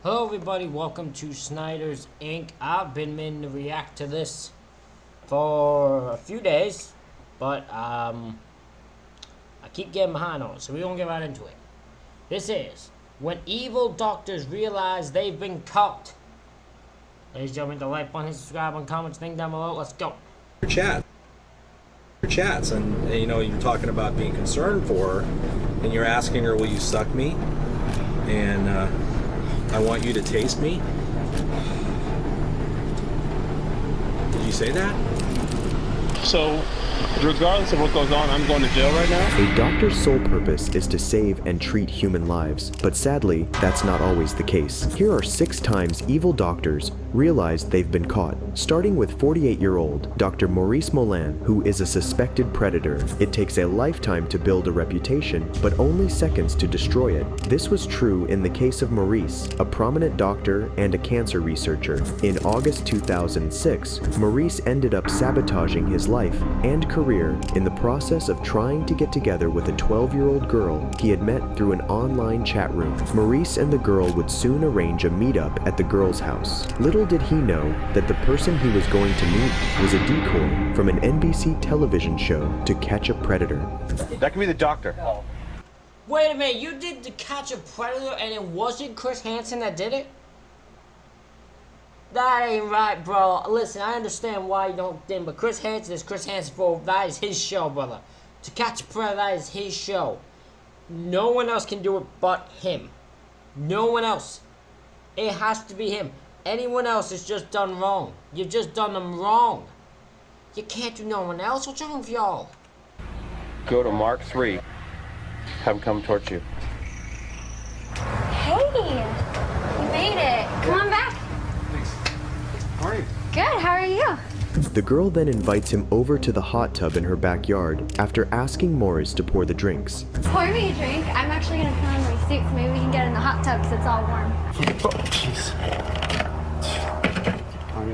Hello everybody, welcome to Snyder's Inc. I've been meaning to react to this for a few days, but I keep getting behind on it, so we're gonna get right into it. This is when evil doctors realize they've been caught. Ladies and gentlemen, the like button, subscribe, and comments, thing down below. Let's go. Chats, and you know, you're talking about being concerned for her, and you're asking her, will you suck me? And I want you to taste me. Did you say that? So, regardless of what goes on, I'm going to jail right now? A doctor's sole purpose is to save and treat human lives, but sadly, that's not always the case. Here are 6 times evil doctors realized they've been caught, starting with 48-year-old Dr. Maurice Molan, who is a suspected predator. It takes a lifetime to build a reputation, but only seconds to destroy it. This was true in the case of Maurice, a prominent doctor and a cancer researcher. In August 2006, Maurice ended up sabotaging his life and career in the process of trying to get together with a 12-year-old girl he had met through an online chat room. Maurice and the girl would soon arrange a meetup at the girl's house. Little did he know that the person he was going to meet was a decoy from an NBC television show to catch a predator. That could be the doctor. Wait a minute, you did To Catch a Predator and it wasn't Chris Hansen that did it? That ain't right, bro. Listen, I understand why you don't think, but Chris Hansen is Chris Hansen for that is his show, brother. To Catch a Predator, that is his show. No one else can do it but him. No one else. It has to be him. Anyone else is just done wrong. You've just done them wrong. You can't do no one else. What's wrong with y'all? Go to Mark 3. Have him come towards you. Hey, you made it. Come on back. Thanks. How are you? Good, how are you? The girl then invites him over to the hot tub in her backyard after asking Morris to pour the drinks. Pour me a drink. I'm actually gonna put on my suit so maybe we can get in the hot tub because it's all warm. Oh, jeez.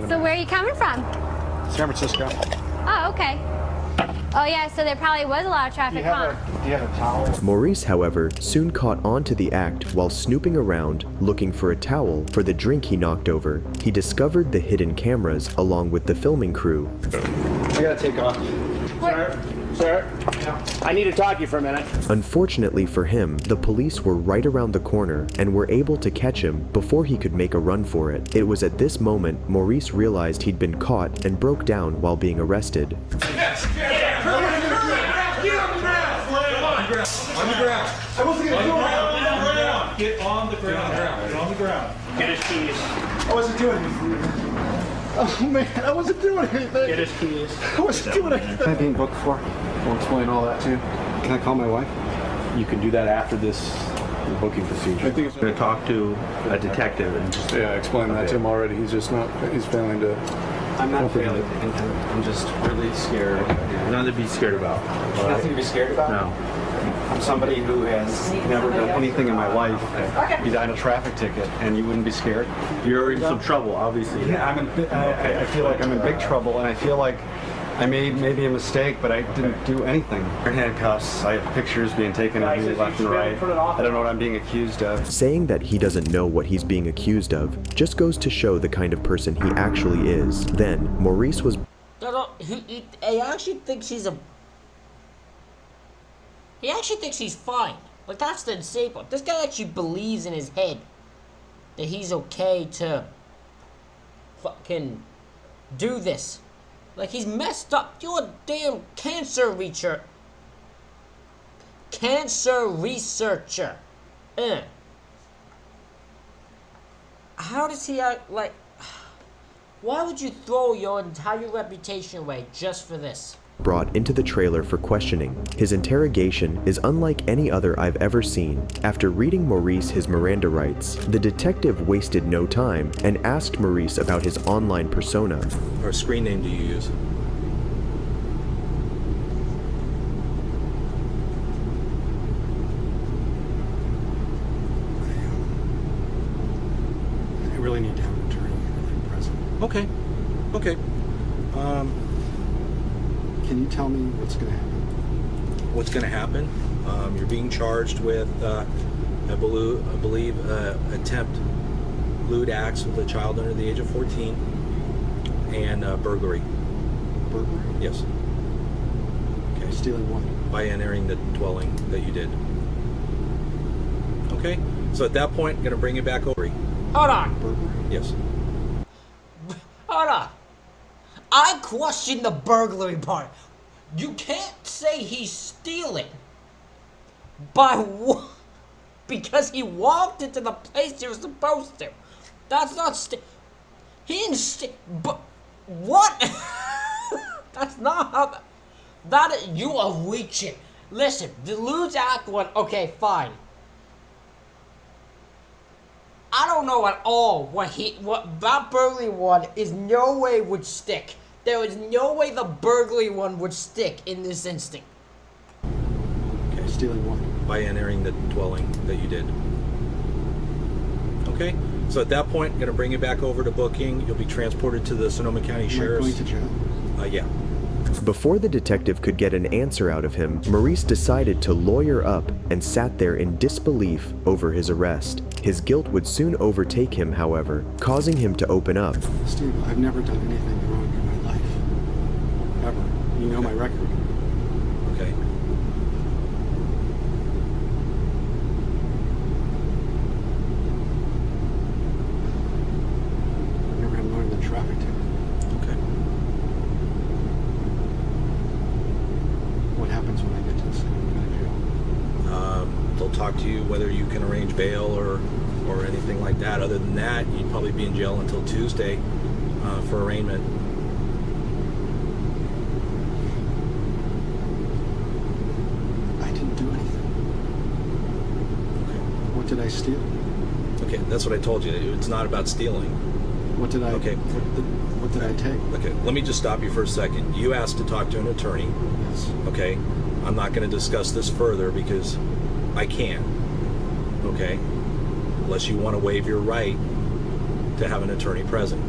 So where are you coming from? San Francisco. Oh, okay. Oh yeah, so there probably was a lot of traffic, huh? Do you have a towel? Maurice, however, soon caught on to the act while snooping around looking for a towel for the drink he knocked over. He discovered the hidden cameras along with the filming crew. I gotta take off. Sir? I need to talk to you for a minute. Unfortunately for him, the police were right around the corner and were able to catch him before he could make a run for it. It was at this moment Maurice realized he'd been caught and broke down while being arrested. Yes! On the ground. I wasn't gonna do it. Get on the ground. Get on the ground. Get his keys. I wasn't doing anything. Oh man, I wasn't doing anything. Get his keys. I wasn't doing anything. Am I being booked for? We'll explain all that to you. Can I call my wife? You can do that after this booking procedure. I think it's going to talk to a detective and just Yeah, I explained that to him already. He's just not, he's failing to... I'm not failing. I'm just really scared. nothing to be scared about. Nothing to be scared about? No. I'm somebody who has never done anything in my life besides a traffic ticket, and you wouldn't be scared? You're in some trouble, obviously. Yeah, I feel like I'm in big trouble, and I feel like I made maybe a mistake, but I didn't do anything. In handcuffs, I have pictures being taken of me left and right. I don't know what I'm being accused of. Saying that he doesn't know what he's being accused of just goes to show the kind of person he actually is. Then, Maurice was... He actually thinks he's a... He actually thinks he's fine. Like, that's the insane part. This guy actually believes in his head that he's okay to fucking do this. Like, he's messed up. You're a damn cancer researcher. How does he act like... Why would you throw your entire reputation away just for this? Brought into the trailer for questioning. His interrogation is unlike any other I've ever seen. After reading Maurice his Miranda rights, the detective wasted no time and asked Maurice about his online persona. Or screen name do you use? I really need to have an attorney present. Okay. Okay. Can you tell me what's going to happen? What's going to happen? You're being charged with, I believe, attempt lewd acts with a child under the age of 14, and burglary. Burglary? Yes. Okay. Stealing what? By entering the dwelling that you did. Okay? So at that point, I'm going to bring you back over. Hold on. Burglary? Yes. Hold on. I question the burglary part. You can't say he's stealing because he walked into the place he was supposed to. That's not he didn't but what? That's not how you are reaching. Listen, the lewd act one, okay, fine. I don't know at all what that burglary one is no way would stick. There is no way the burglary one would stick in this instinct. Okay. Stealing what? By entering the dwelling that you did. Okay? So at that point, I'm going to bring you back over to booking. You'll be transported to the Sonoma County Sheriff's. Am I going to jail? Yeah. Before the detective could get an answer out of him, Maurice decided to lawyer up and sat there in disbelief over his arrest. His guilt would soon overtake him, however, causing him to open up. Steve, I've never done anything wrong in my life. Ever. You know my record. Okay. I've never had more than a traffic ticket. Okay. What happens when I get to the Sonoma County Jail? They'll talk to you whether you can arrange bail or anything like that. Other than that, you'd probably be in jail until Tuesday for arraignment. I didn't do anything. Okay. What did I steal? Okay, that's what I told you. It's not about stealing. What did I? Okay. What did I take? Okay, let me just stop you for a second. You asked to talk to an attorney. Yes. Okay, I'm not going to discuss this further because I can't. Okay, unless you want to waive your right to have an attorney present.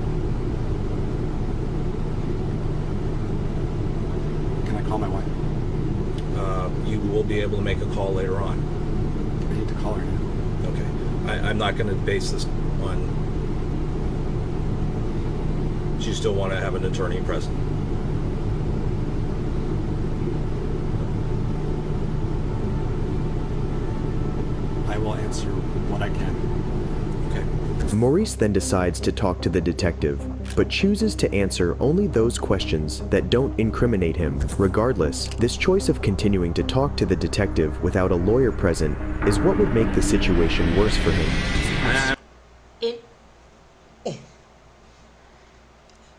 Can I call my wife? You will be able to make a call later on. I need to call her now. Okay, I'm not going to base this on. You still want to have an attorney present. I will answer what I can. Okay. Maurice then decides to talk to the detective, but chooses to answer only those questions that don't incriminate him. Regardless, this choice of continuing to talk to the detective without a lawyer present is what would make the situation worse for him.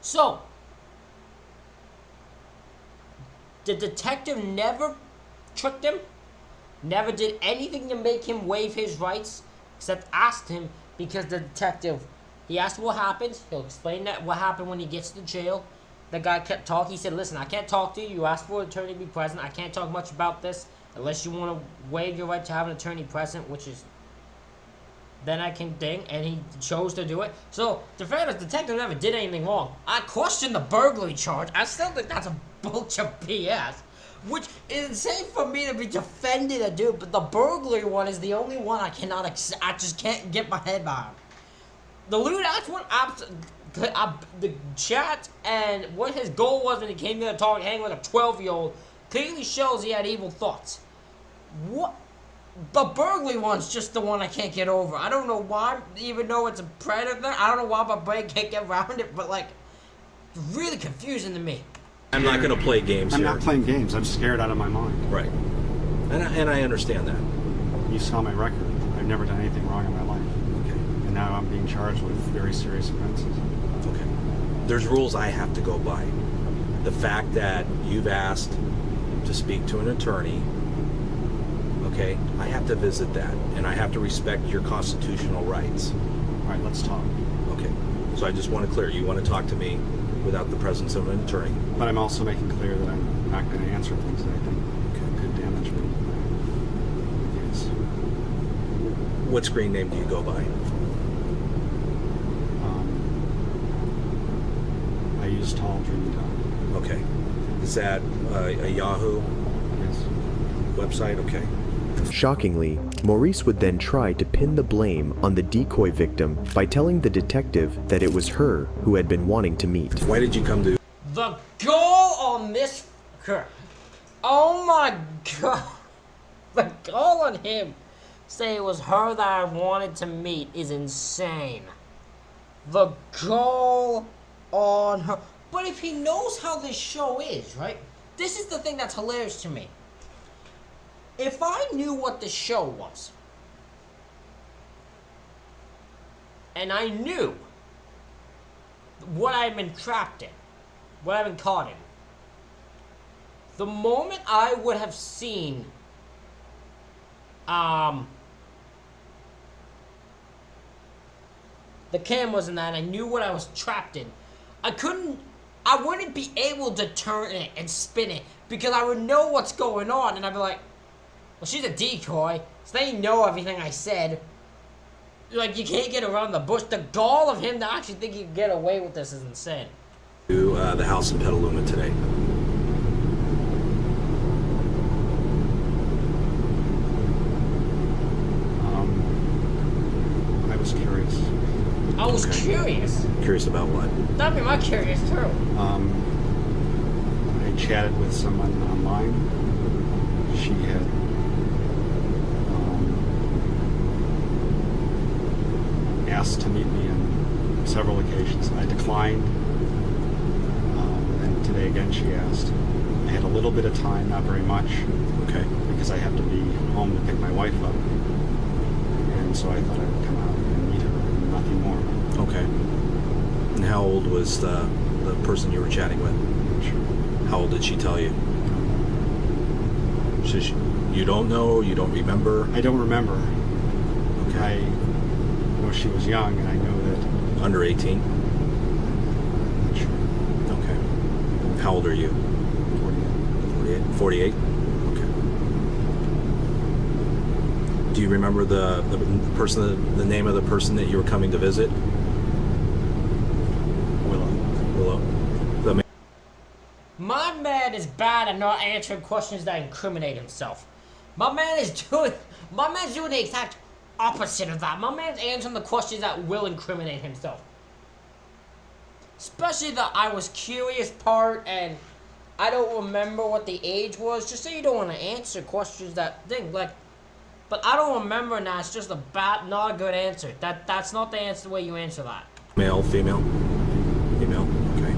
So, the detective never tricked him, never did anything to make him waive his rights, except asked him because the detective, he asked what happened, he'll explain that what happened when he gets to jail. The guy kept talking, he said, listen, I can't talk to you, you asked for an attorney to be present, I can't talk much about this, unless you want to waive your right to have an attorney present, which is, then I can ding, and he chose to do it. So, the fairness, detective never did anything wrong. I question the burglary charge. I still think that's a bunch of BS. Which is insane for me to be defending a dude, but the burglary one is the only one I cannot accept. I just can't get my head behind. The lewd act one, the chat and what his goal was when he came here to talk, hang with a 12-year-old, clearly shows he had evil thoughts. What? The burglary one's just the one I can't get over. I don't know why, even though it's a predator, I don't know why my brain can't get around it, but like, it's really confusing to me. I'm not going to play games I'm here. not playing games. I'm scared out of my mind. Right. And I understand that. You saw my record. I've never done anything wrong in my life. Okay. And now I'm being charged with very serious offenses. Okay. There's rules I have to go by. The fact that you've asked to speak to an attorney, okay, I have to visit that, and I have to respect your constitutional rights. All right, let's talk. Okay. So I just want to clear, you want to talk to me without the presence of an attorney. But I'm also making clear that I'm not going to answer things that I think could damage me. Yes. What screen name do you go by? I use Tall Dreamy Dog. Okay. Is that a Yahoo Yes. website? Okay. Shockingly, Maurice would then try to pin the blame on the decoy victim by telling the detective that it was her who had been wanting to meet. Why did you come to? The goal on this. Oh my god. The goal on him say it was her that I wanted to meet is insane. The goal on her. But if he knows how this show is, right? This is the thing that's hilarious to me. If I knew what the show was, and I knew what I've been trapped in, what I've been caught in, the moment I would have seen the cameras and that, I knew what I was trapped in, I wouldn't be able to turn it and spin it because I would know what's going on, and I'd be like, well, she's a decoy, so they know everything I said. Like, you can't get around the bush. The gall of him to actually think he can get away with this is insane. To the house in Petaluma today. I was curious. I was curious. Curious about what? That'd be my curious too. I chatted with someone online. She had asked to meet me on several occasions. I declined. And today again she asked. I had a little bit of time, not very much. Okay. Because I have to be home to pick my wife up. And so I thought I would come out and meet her and nothing more. Okay. And how old was the person you were chatting with? Sure. How old did she tell you? You don't know? You don't remember? I don't remember. Okay. I know she was young, and I know that. Under 18? I'm not sure. Okay. How old are you? 48? 48? Okay. Do you remember the person, the name of the person that you were coming to visit? Willow. My man is bad at not answering questions that incriminate himself. My man's doing the exact opposite of that. My man's answering the questions that will incriminate himself. Especially the I was curious part and I don't remember what the age was. Just say you don't want to answer questions that thing like. But I don't remember now. It's just not a good answer. That's not the answer the way you answer that. Male, female? Female, okay.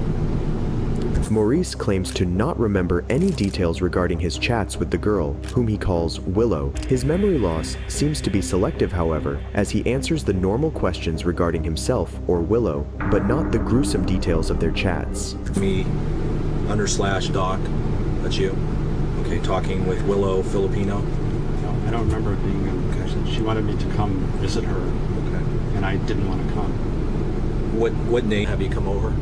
Maurice claims to not remember any details regarding his chats with the girl, whom he calls Willow. His memory loss seems to be selective, however, as he answers the normal questions regarding himself or Willow, but not the gruesome details of their chats. Me, /Doc, that's you? Okay, talking with Willow, Filipino? No, I don't remember it being on vacation. She wanted me to come visit her, Okay. and I didn't want to come. What name have you come over?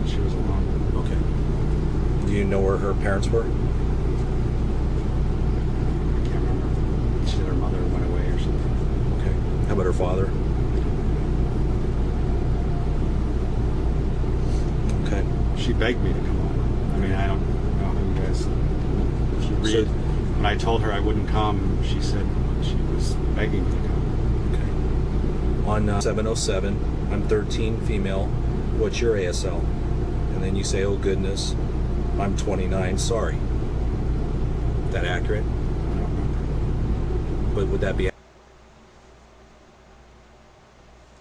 She was alone. Okay. Do you know where her parents were? I can't remember. She said her mother went away or something. Okay. How about her father? Okay. She begged me to come over. I mean, I don't know how you guys. If you read, when I told her I wouldn't come, she said she was begging me to come. Okay. On 707, I'm 13, female. What's your ASL? And then you say, oh goodness, I'm 29, sorry. Is that accurate? I don't remember. But would that be?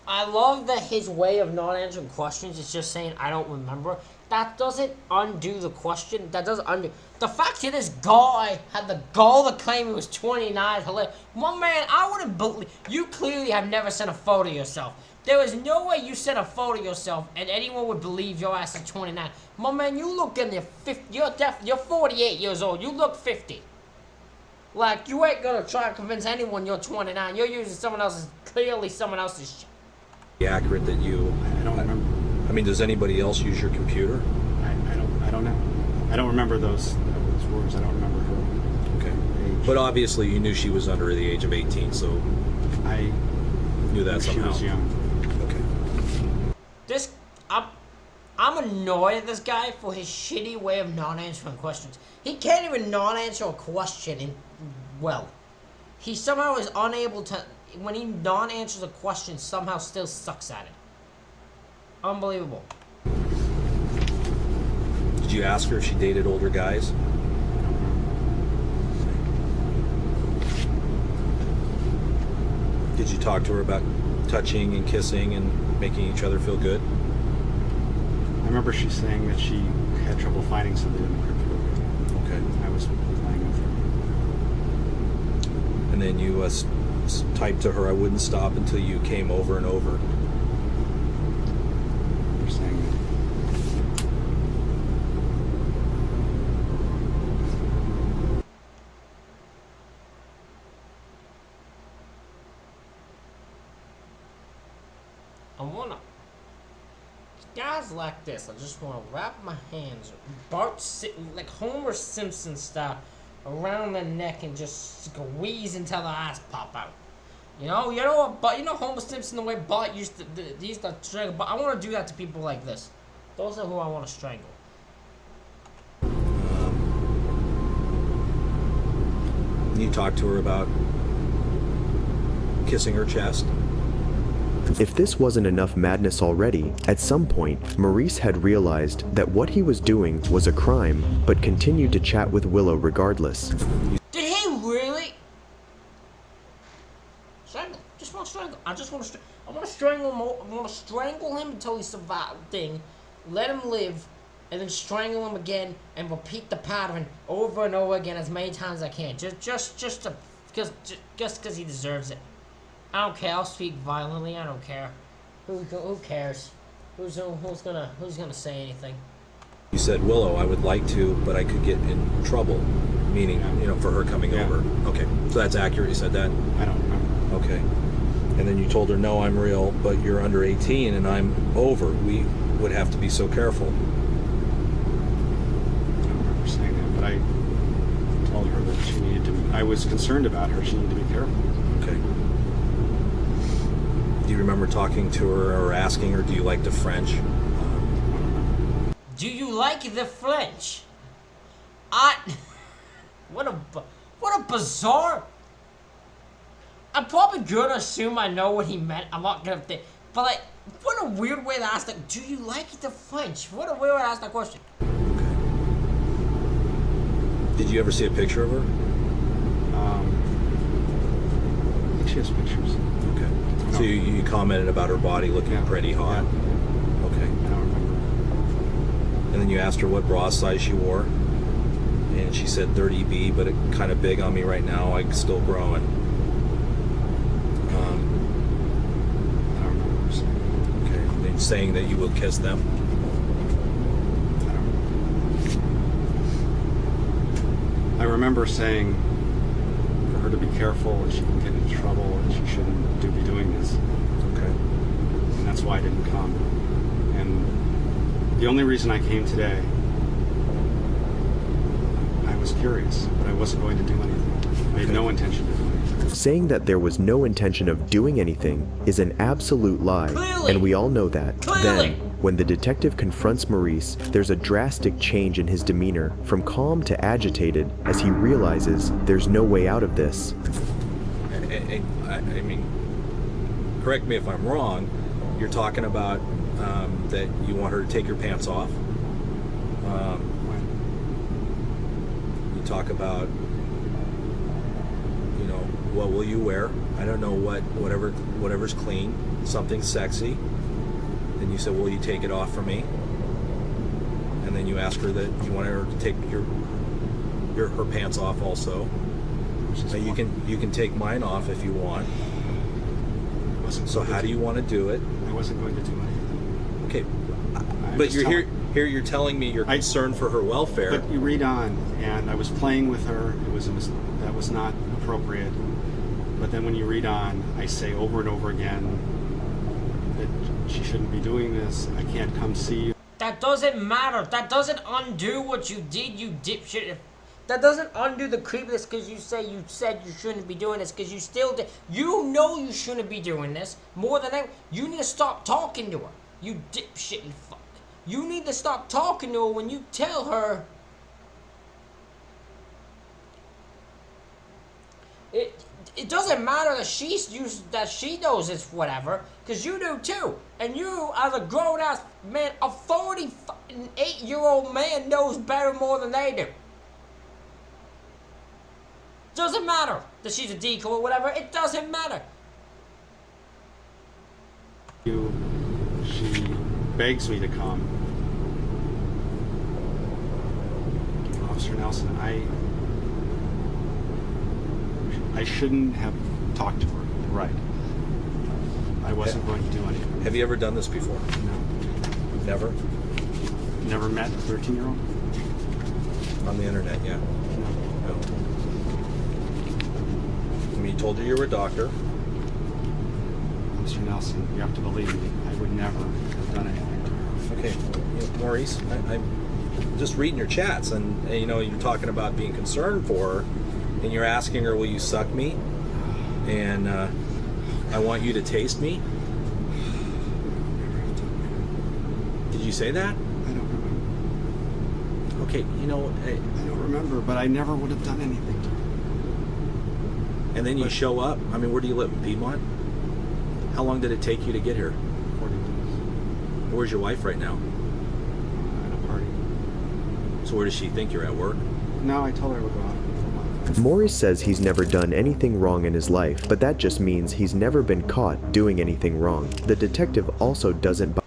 I love that his way of not answering questions is just saying, I don't remember. That doesn't undo the question. That doesn't undo. The fact that this guy had the gall to claim he was 29 is hilarious. My man, I wouldn't believe. You clearly have never sent a photo of yourself. There is no way you sent a photo of yourself and anyone would believe your ass is 29. My man, you look in your 50. You're 48 years old. You look 50. Like, you ain't gonna try to convince anyone you're 29. You're using clearly someone else's shit. Accurate that you? I don't remember. I mean, does anybody else use your computer? I don't know. I don't remember those words. I don't remember her Okay. age. But obviously you knew she was under the age of 18, so I knew that she somehow. was young. Okay. I'm annoyed at this guy for his shitty way of not answering questions. He can't even not answer a question well. he somehow is unable to, when he non-answers a question, somehow still sucks at it. Unbelievable. Did you ask her if she dated older guys? Did you talk to her about touching and kissing and making each other feel good? I remember she saying that she had trouble finding somebody that made her feel good. Okay. I was playing with her. And then you typed to her, "I wouldn't stop until you came over and over." You're saying that. I wanna, guys like this, I just wanna wrap my hands, like Homer Simpson style, around the neck and just squeeze until the eyes pop out. You know what? But you know Homer Simpson, the way Bart used to strangle. But I want to do that to people like this. Those are who I want to strangle. You talked to her about kissing her chest. If this wasn't enough madness already, at some point, Maurice had realized that what he was doing was a crime, but continued to chat with Willow regardless. Did he really? Strangle. Just want to strangle. I just want to. I want to strangle him. I want to strangle him until he survives. Let him live, and then strangle him again, and repeat the pattern over and over again as many times as I can. Just because he deserves it. I don't care. I'll speak violently. I don't care. Who cares? Who's gonna say anything? You said, "Willow, I would like to, but I could get in trouble," meaning, for her coming over. Okay, so that's accurate. You said that. I don't remember. Okay, and then you told her, "No, I'm real, but you're under 18 and I'm over. We would have to be so careful." I don't remember saying that, but I told her that she needed to. I was concerned about her. She needed to be careful. Okay. Do you remember talking to her or asking her, "Do you like the French?" Do you like the French? What a bizarre. I'm probably gonna assume I know what he meant. I'm not gonna think, but like, what a weird way to ask that. Do you like the French? What a weird way to ask that question. Okay. Did you ever see a picture of her? I think she has pictures. Okay. So you commented about her body looking pretty hot. Yeah. Okay. I don't remember. And then you asked her what bra size she wore, and she said 30B, but it's kind of big on me right now. I'm still growing. I don't remember saying that. Okay. And saying that you will kiss them. I don't remember. I remember saying for her to be careful and she can get into trouble and she shouldn't be doing this. Okay. And that's why I didn't come. And the only reason I came today, I was curious, but I wasn't going to do anything. I had no intention of doing anything. Saying that there was no intention of doing anything is an absolute lie, Clearly. and we all know that. Clearly. Then, when the detective confronts Maurice, there's a drastic change in his demeanor, from calm to agitated, as he realizes there's no way out of this. I mean, correct me if I'm wrong, you're talking about that you want her to take her pants off. You talk about, what will you wear? I don't know, whatever's clean, something sexy. Then you said, will you take it off for me? And then you ask her that you want her to take her pants off also. So you can take mine off if you want. So how do you want to do it? I wasn't going to do anything. Okay, I'm but just you're telling- here. You're telling me you're concerned for her welfare. But you read on, and I was playing with her. That was not appropriate. But then when you read on, I say over and over again that she shouldn't be doing this. I can't come see you. That doesn't matter. That doesn't undo what you did, you dipshit. That doesn't undo the creepiness because you said you shouldn't be doing this because you still did. You know you shouldn't be doing this. More than that, you need to stop talking to her. You dipshit and fuck. You need to stop talking to her when you tell her. it doesn't matter that she knows it's whatever, because you do too. And you, as a grown-ass man, a 48-year-old man knows better more than they do. Doesn't matter that she's a decoy or whatever. It doesn't matter. She begs me to come. Officer Nelson, I shouldn't have talked to her. Right. I wasn't going to do anything. Have you ever done this before? No. Never? Never met a 13-year-old? On the internet, yeah. No. No. I mean, you told her you were a doctor. Mr. Nelson, you have to believe me. I would never have done anything to her. Okay, Maurice, I'm just reading your chats, and you're talking about being concerned for her, and you're asking her, "Will you suck me?" And I want you to taste me. Did you say that? I don't remember. Okay, I don't remember, but I never would have done anything to her. and then you show up. I mean, where do you live? Piedmont? How long did it take you to get here? 40 minutes. Where's your wife right now? At a party. So where does she think you're at work? No, I told her I would go out. Maurice says he's never done anything wrong in his life, but that just means he's never been caught doing anything wrong. The detective also doesn't buy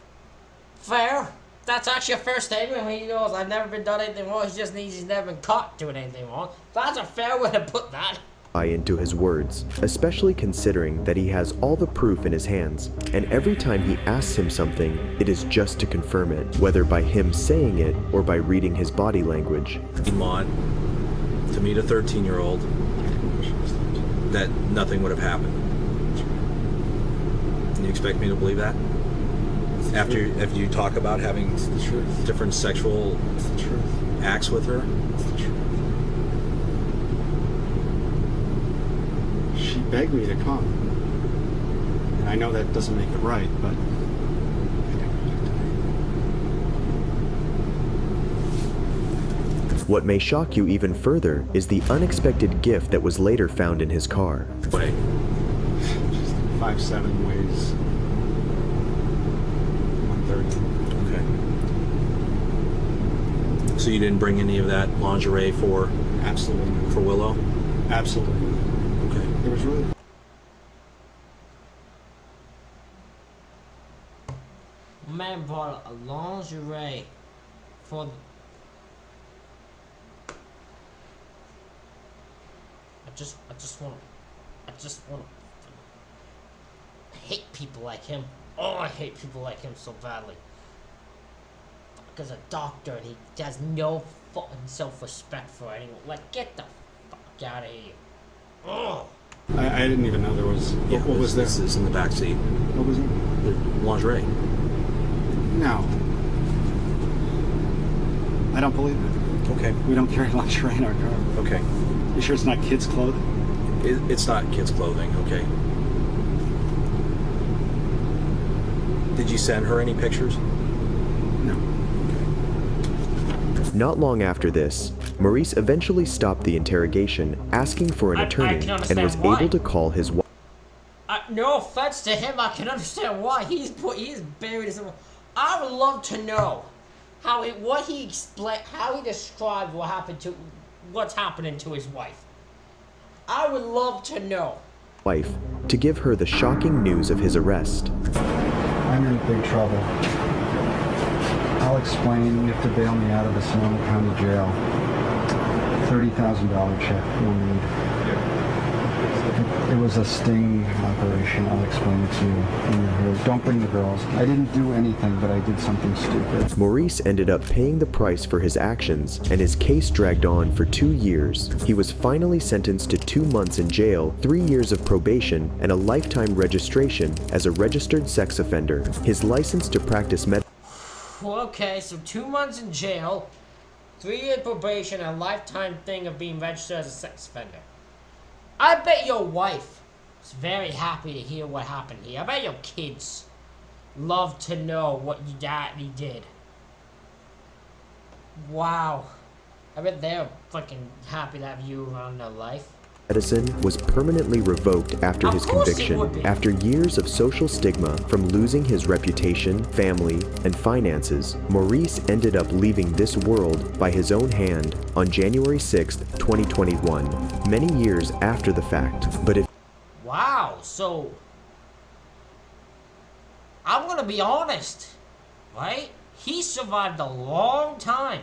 Fair. That's actually a fair statement. He knows I've never been done anything wrong. He just needs he's never been caught doing anything wrong. That's a fair way to put that. into his words, especially considering that he has all the proof in his hands, and every time he asks him something, it is just to confirm it, whether by him saying it or by reading his body language. Piedmont to meet a 13-year-old, that nothing would have happened. And you expect me to believe that? After you talk about having different sexual acts with her? She begged me to come. And I know that doesn't make it right, but What may shock you even further is the unexpected gift that was later found in his car. Wait. she's 5'7", weighs 130. Okay. So you didn't bring any of that lingerie for Absolutely. for Willow? Absolutely. Okay. It was really... Man bought a lingerie for. I just want. I hate people like him. Oh, I hate people like him so badly. Fuck, a doctor and he has no fucking self-respect for anyone. Like, get the fuck out of here. Oh. I didn't even know there was... what was this? there? This is in the back seat. What was it? The lingerie. No. I don't believe it. Okay. We don't carry lingerie in our car. Okay. You sure it's not kids' clothing? It's not kids' clothing. Okay. Did you send her any pictures? No. Not long after this, Maurice eventually stopped the interrogation, asking for an I attorney, can and understand was why. able to call his wife. No offense to him, I can understand why he's buried in someone. I would love to know how he described what's happening to his wife. I would love to know. Wife to give her the shocking news of his arrest. I'm in big trouble. I'll explain. You have to bail me out of the Sonoma County Jail. $30,000 check. We'll need. It was a sting operation. I'll explain it to you when you're here. Don't bring the girls. I didn't do anything, but I did something stupid. Maurice ended up paying the price for his actions, and his case dragged on for 2 years. He was finally sentenced to 2 months in jail, 3 years of probation, and a lifetime registration as a registered sex offender. His license to practice medicine. Okay, so 2 months in jail, 3 year probation, and a lifetime thing of being registered as a sex offender. I bet your wife is very happy to hear what happened here. I bet your kids love to know what your daddy did. Wow. I bet they're fucking happy to have you around their life. medicine was permanently revoked after Of his course it conviction. would be. After years of social stigma from losing his reputation, family, and finances, Maurice ended up leaving this world by his own hand on January 6th, 2021, many years after the fact. But if Wow, so I'm gonna be honest, right? He survived a long time.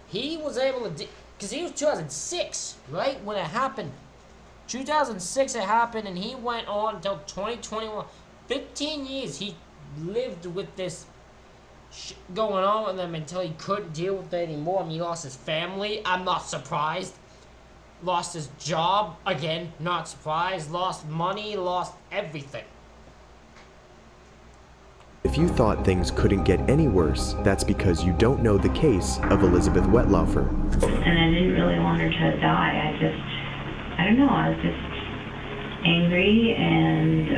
He was able to, because he was 2006, right, when it happened. 2006 it happened, and he went on until 2021. 15 years he lived with this going on with him until he couldn't deal with it anymore. I mean, he lost his family. I'm not surprised. Lost his job. Again, not surprised. Lost money. Lost everything. If you thought things couldn't get any worse, that's because you don't know the case of Elizabeth Wetlaufer. And I didn't really want her to die. I don't know, I was just angry and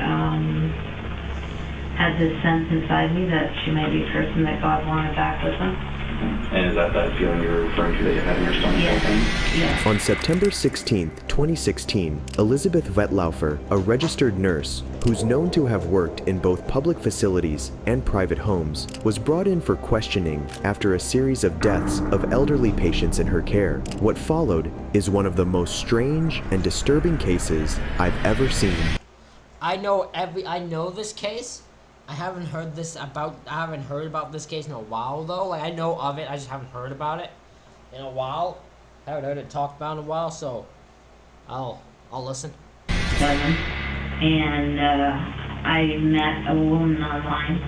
had this sense inside me that she might be a person that God wanted back with him. And is that feeling you're referring to that you had in your stomach? Yes. On September 16, 2016, Elizabeth Wetlaufer, a registered nurse who's known to have worked in both public facilities and private homes, was brought in for questioning after a series of deaths of elderly patients in her care. What followed is one of the most strange and disturbing cases I've ever seen. I know this case. I haven't heard about this case in a while though. Like, I know of it, I just haven't heard about it in a while. I haven't heard it talked about in a while, so I'll listen. And I met a woman online,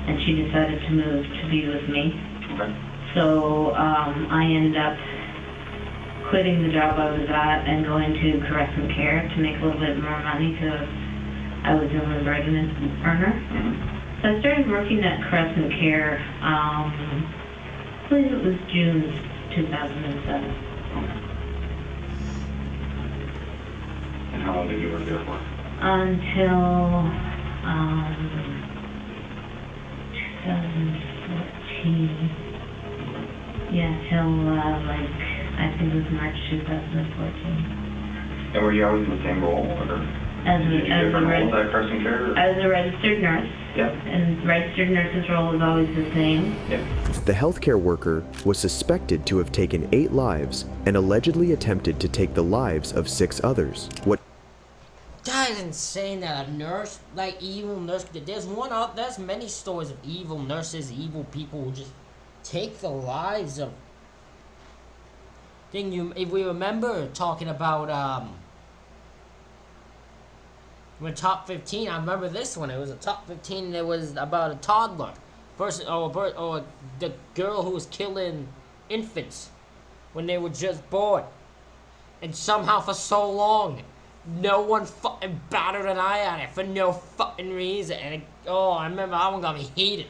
and she decided to move to be with me. Okay. So I ended up quitting the job I was at and going to Crescent Care to make a little bit more money because I was the only resident earner. Mm-hmm. So I started working at Crescent Care, I believe it was June 2007. And how long did you work there for? Until 2014. Yeah, till I think it was March 2014. And were you always in the same role, or As did you do different roles at Crescent Care? I was a registered nurse. Yep. And registered nurse's role is always the same. Yep. The healthcare worker was suspected to have taken 8 lives and allegedly attempted to take the lives of 6 others. What That is insane that a nurse, like evil nurse, there's many stories of evil nurses, evil people who just take the lives of. If we remember talking about when top 15, I remember this one. It was a top 15, and it was about a toddler person, or the girl who was killing infants when they were just born, and somehow for so long, no one fucking batted an eye at it for no fucking reason. And I remember that one got me heated.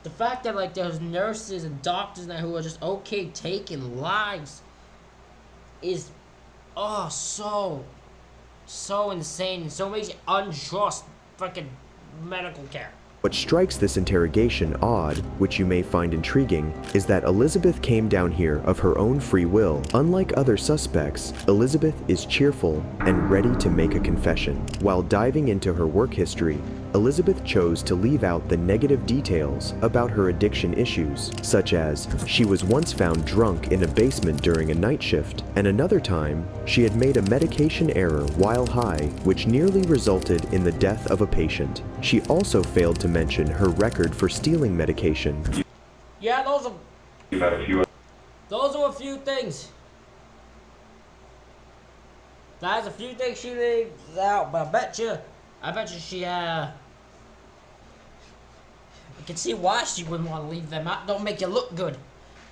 The fact that like there's nurses and doctors now who are just okay taking lives is so insane, and so makes you untrust fucking medical care. What strikes this interrogation odd, which you may find intriguing, is that Elizabeth came down here of her own free will. Unlike other suspects, Elizabeth is cheerful and ready to make a confession. While diving into her work history, Elizabeth chose to leave out the negative details about her addiction issues, such as she was once found drunk in a basement during a night shift, and another time she had made a medication error while high, which nearly resulted in the death of a patient. She also failed to mention her record for stealing medication. Yeah, those You've had a few. are a few things. There's a few things she leaves out, but I bet you she I can see why she wouldn't want to leave them out. Don't make you look good.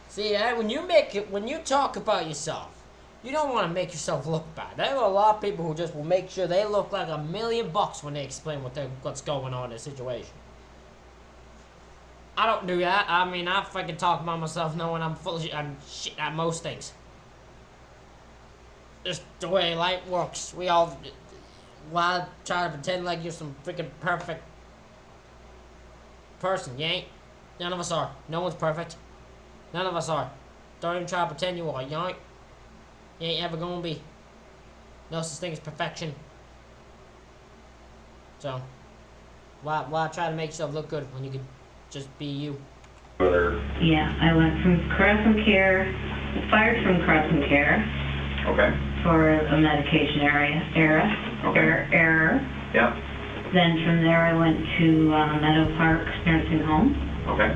See, when you talk about yourself, you don't want to make yourself look bad. There are a lot of people who just will make sure they look like $1,000,000 when they explain what's going on in a situation. I don't do that. I mean, I fucking talk about myself knowing I'm full of shit, I'm shit at most things. Just the way life works. We all try to pretend like you're some freaking perfect person. You ain't. None of us are. No one's perfect. None of us are. Don't even try to pretend you are. You ain't ever gonna be. No such thing as perfection. So, why try to make yourself look good when you could just be you? Yeah, I went from Caressum Care, fired from Caressum Care. Okay. For a medication error. Yeah. Then from there I went to Meadow Park Nursing Home. Okay.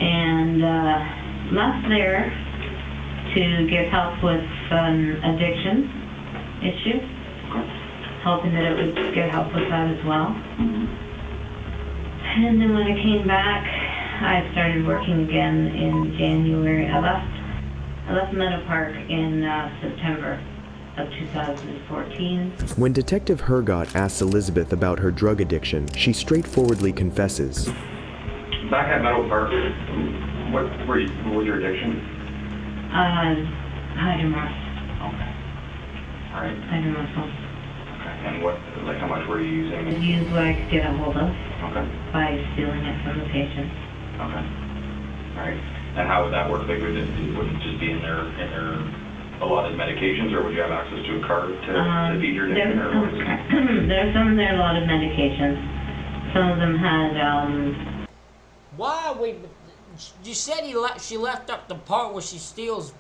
And left there to get help with an addiction issue. Hoping that it would get help with that as well. And then when I came back, I started working again in January. I left Meadow Park in September of 2014. When Detective Hergott asks Elizabeth about her drug addiction, she straightforwardly confesses. Back at Meadow Park, what was your addiction? Hydromorph. Okay. All right. Hydromorph. Okay. And how much were you using? I used what I could get a hold of. Okay. By stealing it from the patient. Okay. All right. And how would that work? Like, would it just be in their allotted medications, or would you have access to a card to feed your addiction? There's some of their allotted medications. Some of them had. Why are we? You said she left up the part where she steals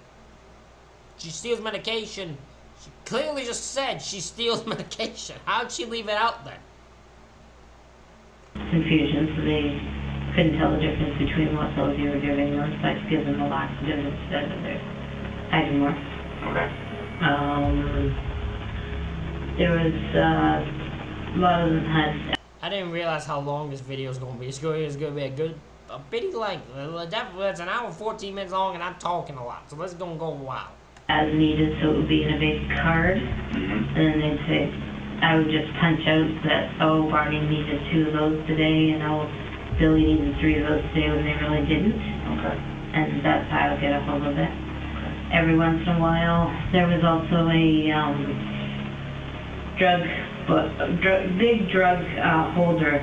medication. She clearly just said she steals medication. How'd she leave it out then? Confusion, so they couldn't tell the difference between what pills you were giving them, so I just give them a laxative instead of their Hydromorph. Okay. There was a lot of them had. I didn't realize how long this video is going to be. It's going to be a bitty length. Definitely, it's an hour and 14 minutes long, and I'm talking a lot, so this is going to go a while. As needed, so it would be in a big card, and then they'd say, I would just punch out that, oh, Barney needed 2 of those today, and oh, Billy needed 3 of those today when they really didn't. Okay. And that's how I would get a hold of it. Every once in a while, there was also a big drug holder,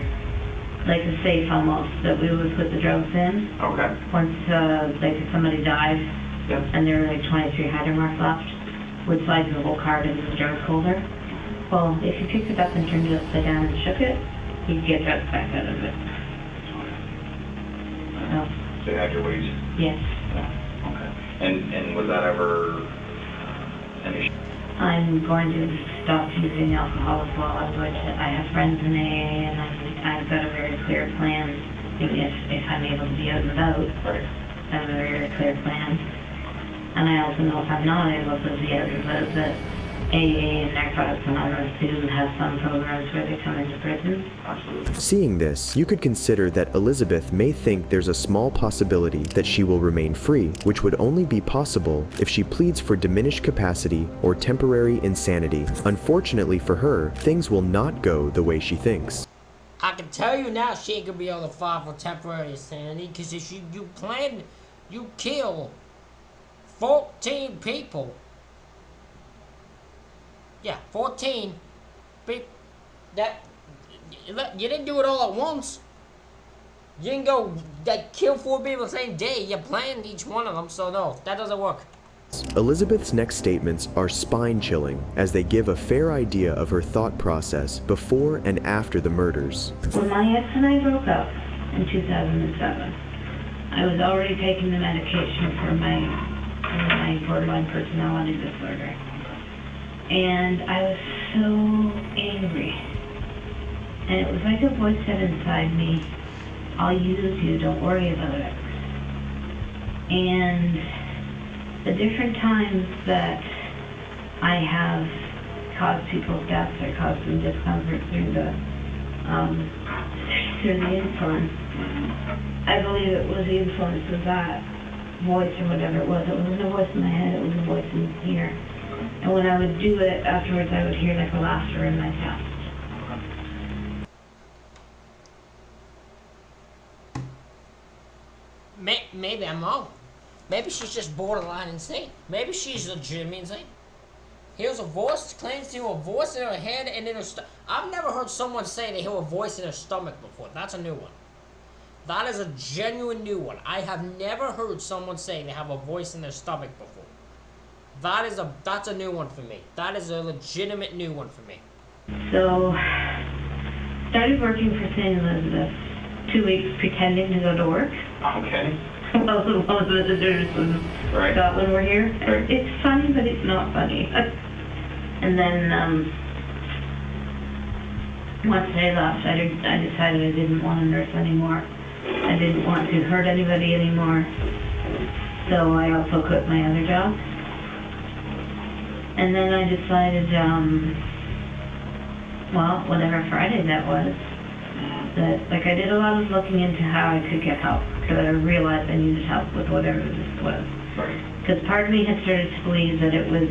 like a safe almost, that we would put the drugs in. Okay. Once somebody died, yep. And there were like 23 Hydromorph left, would slide the whole card into the drug holder. Well, if you picked it up and turned it upside down and shook it, you'd get drugs back out of it. So you had your ways. Yes. Yeah. Okay. And was that ever an issue? I'm going to stop using alcohol as well. I have friends in AA, and I've got a very clear plan. If I'm able to be out and about, right. I have a very clear plan. And I also know if I'm not able to be out and about, that AA and Narcotics Anonymous do have some programs where they come into prison. Absolutely. Seeing this, you could consider that Elizabeth may think there's a small possibility that she will remain free, which would only be possible if she pleads for diminished capacity or temporary insanity. Unfortunately for her, things will not go the way she thinks. I can tell you now she ain't gonna be able to file for temporary insanity, because if you kill 14 people. Yeah, 14 people. You didn't do it all at once. You didn't go kill 4 people the same day. You planned each one of them, so no, that doesn't work. Elizabeth's next statements are spine-chilling, as they give a fair idea of her thought process before and after the murders. When my ex and I broke up in 2007, I was already taking the medication for my borderline personality disorder. And I was so angry. And it was like a voice said inside me, I'll use you, don't worry about it. And the different times that I have caused people's deaths or caused them discomfort through the insulin, I believe it was the influence of that voice or whatever it was. It wasn't a voice in my head, it was a voice in here. And when I would do it, afterwards I would hear like a laughter in my chest. Maybe I'm wrong. Maybe she's just borderline insane. Maybe she's legitimately insane. Here's a voice, claims to hear a voice in her head and in her stomach. I've never heard someone say they hear a voice in her stomach before. That's a new one. That is a genuine new one. I have never heard someone say they have a voice in their stomach before. That's a new one for me. That is a legitimate new one for me. So, started working for St. Elizabeth. 2 weeks pretending to go to work. Okay. Well, the visitors in Right. Scotland were here. Right. It's funny, but it's not funny. And then, once they left, I decided I didn't want to nurse anymore. I didn't want to hurt anybody anymore. So I also quit my other job. And then I decided, well, whatever Friday that was, that, like, I did a lot of looking into how I could get help, because I realized I needed help with whatever this was. Because part of me had started to believe that it was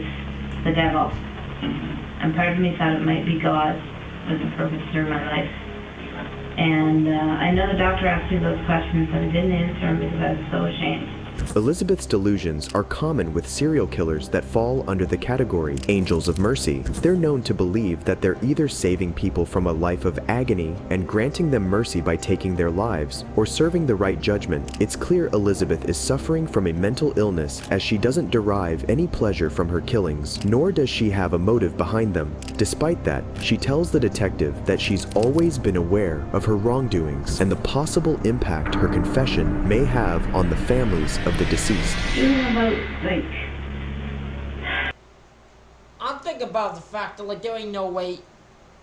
the devil, and part of me thought it might be God with a purpose through my life. And I know the doctor asked me those questions, and I didn't answer them because I was so ashamed. Elizabeth's delusions are common with serial killers that fall under the category Angels of Mercy. They're known to believe that they're either saving people from a life of agony and granting them mercy by taking their lives, or serving the right judgment. It's clear Elizabeth is suffering from a mental illness, as she doesn't derive any pleasure from her killings, nor does she have a motive behind them. Despite that, she tells the detective that she's always been aware of her wrongdoings and the possible impact her confession may have on the families of the deceased. Even about, like... I'm thinking about the fact that, like, there ain't no way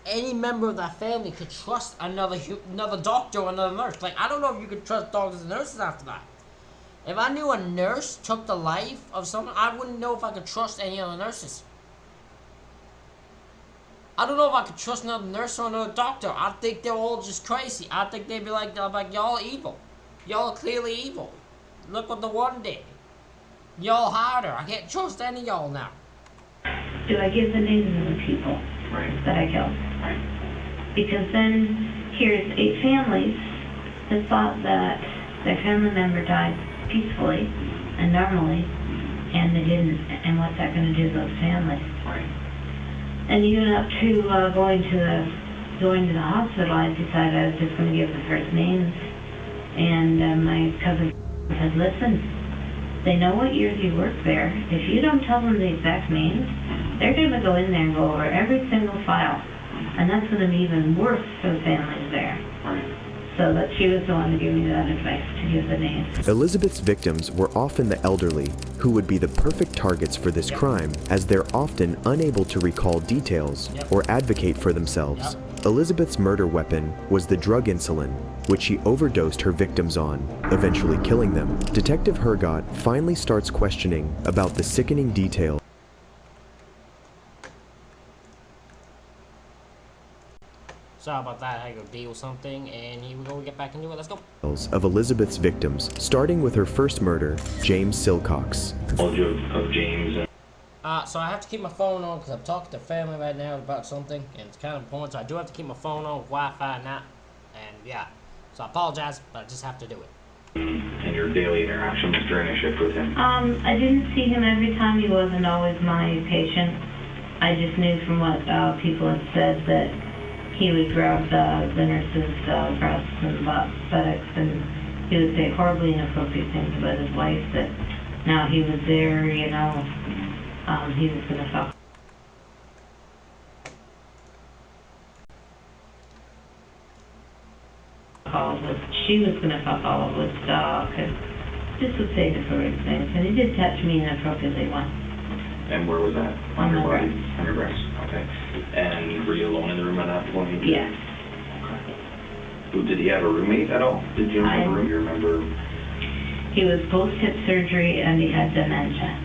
any member of that family could trust another doctor or another nurse. Like, I don't know if you could trust doctors and nurses after that. If I knew a nurse took the life of someone, I wouldn't know if I could trust any other nurses. I don't know if I could trust another nurse or another doctor. I think they're all just crazy. I think they'd be like y'all evil. Y'all are clearly evil. Look what the one did. Y'all hired her. I can't trust any of y'all now. Do I give the names of the people that I killed? Because then here's 8 families that thought that their family member died peacefully and normally, and they didn't. And what's that going to do to those families? And even up to going to the hospital, I decided I was just going to give the first names. And my cousin said, listen, they know what years you worked there. If you don't tell them the exact names, they're going to go in there and go over every single file. And that's going to be even worse for the families there. So that she was the one to give me that advice, to give the names. Elizabeth's victims were often the elderly, who would be the perfect targets for this crime, as they're often unable to recall details or advocate for themselves. Elizabeth's murder weapon was the drug insulin, which she overdosed her victims on, eventually killing them. Detective Hergott finally starts questioning about the sickening details Sorry about that. I had to go deal with something, and here we go. We get back into it. Let's go. of Elizabeth's victims, starting with her first murder, James Silcox. Of James. So I have to keep my phone on because I'm talking to family right now about something, and it's kind of important. So I do have to keep my phone on with Wi-Fi and that, and yeah. So I apologize, but I just have to do it. And your daily interactions during a shift with him? I didn't see him every time. He wasn't always my patient. I just knew from what people had said that he would grab the nurse's breasts and buttocks, and he would say horribly inappropriate things about his wife, that now he was there, you know, he was going to fuck. She was going to fuck all of Woodstock, and just would say distorted things. And he did touch me inappropriately once. And where was that? On my breast. On your breast, okay. And were you alone in the room at that point? Yes. Okay. Did he have a roommate at all? Did you have a room? You remember? He was post-hip surgery and he had dementia.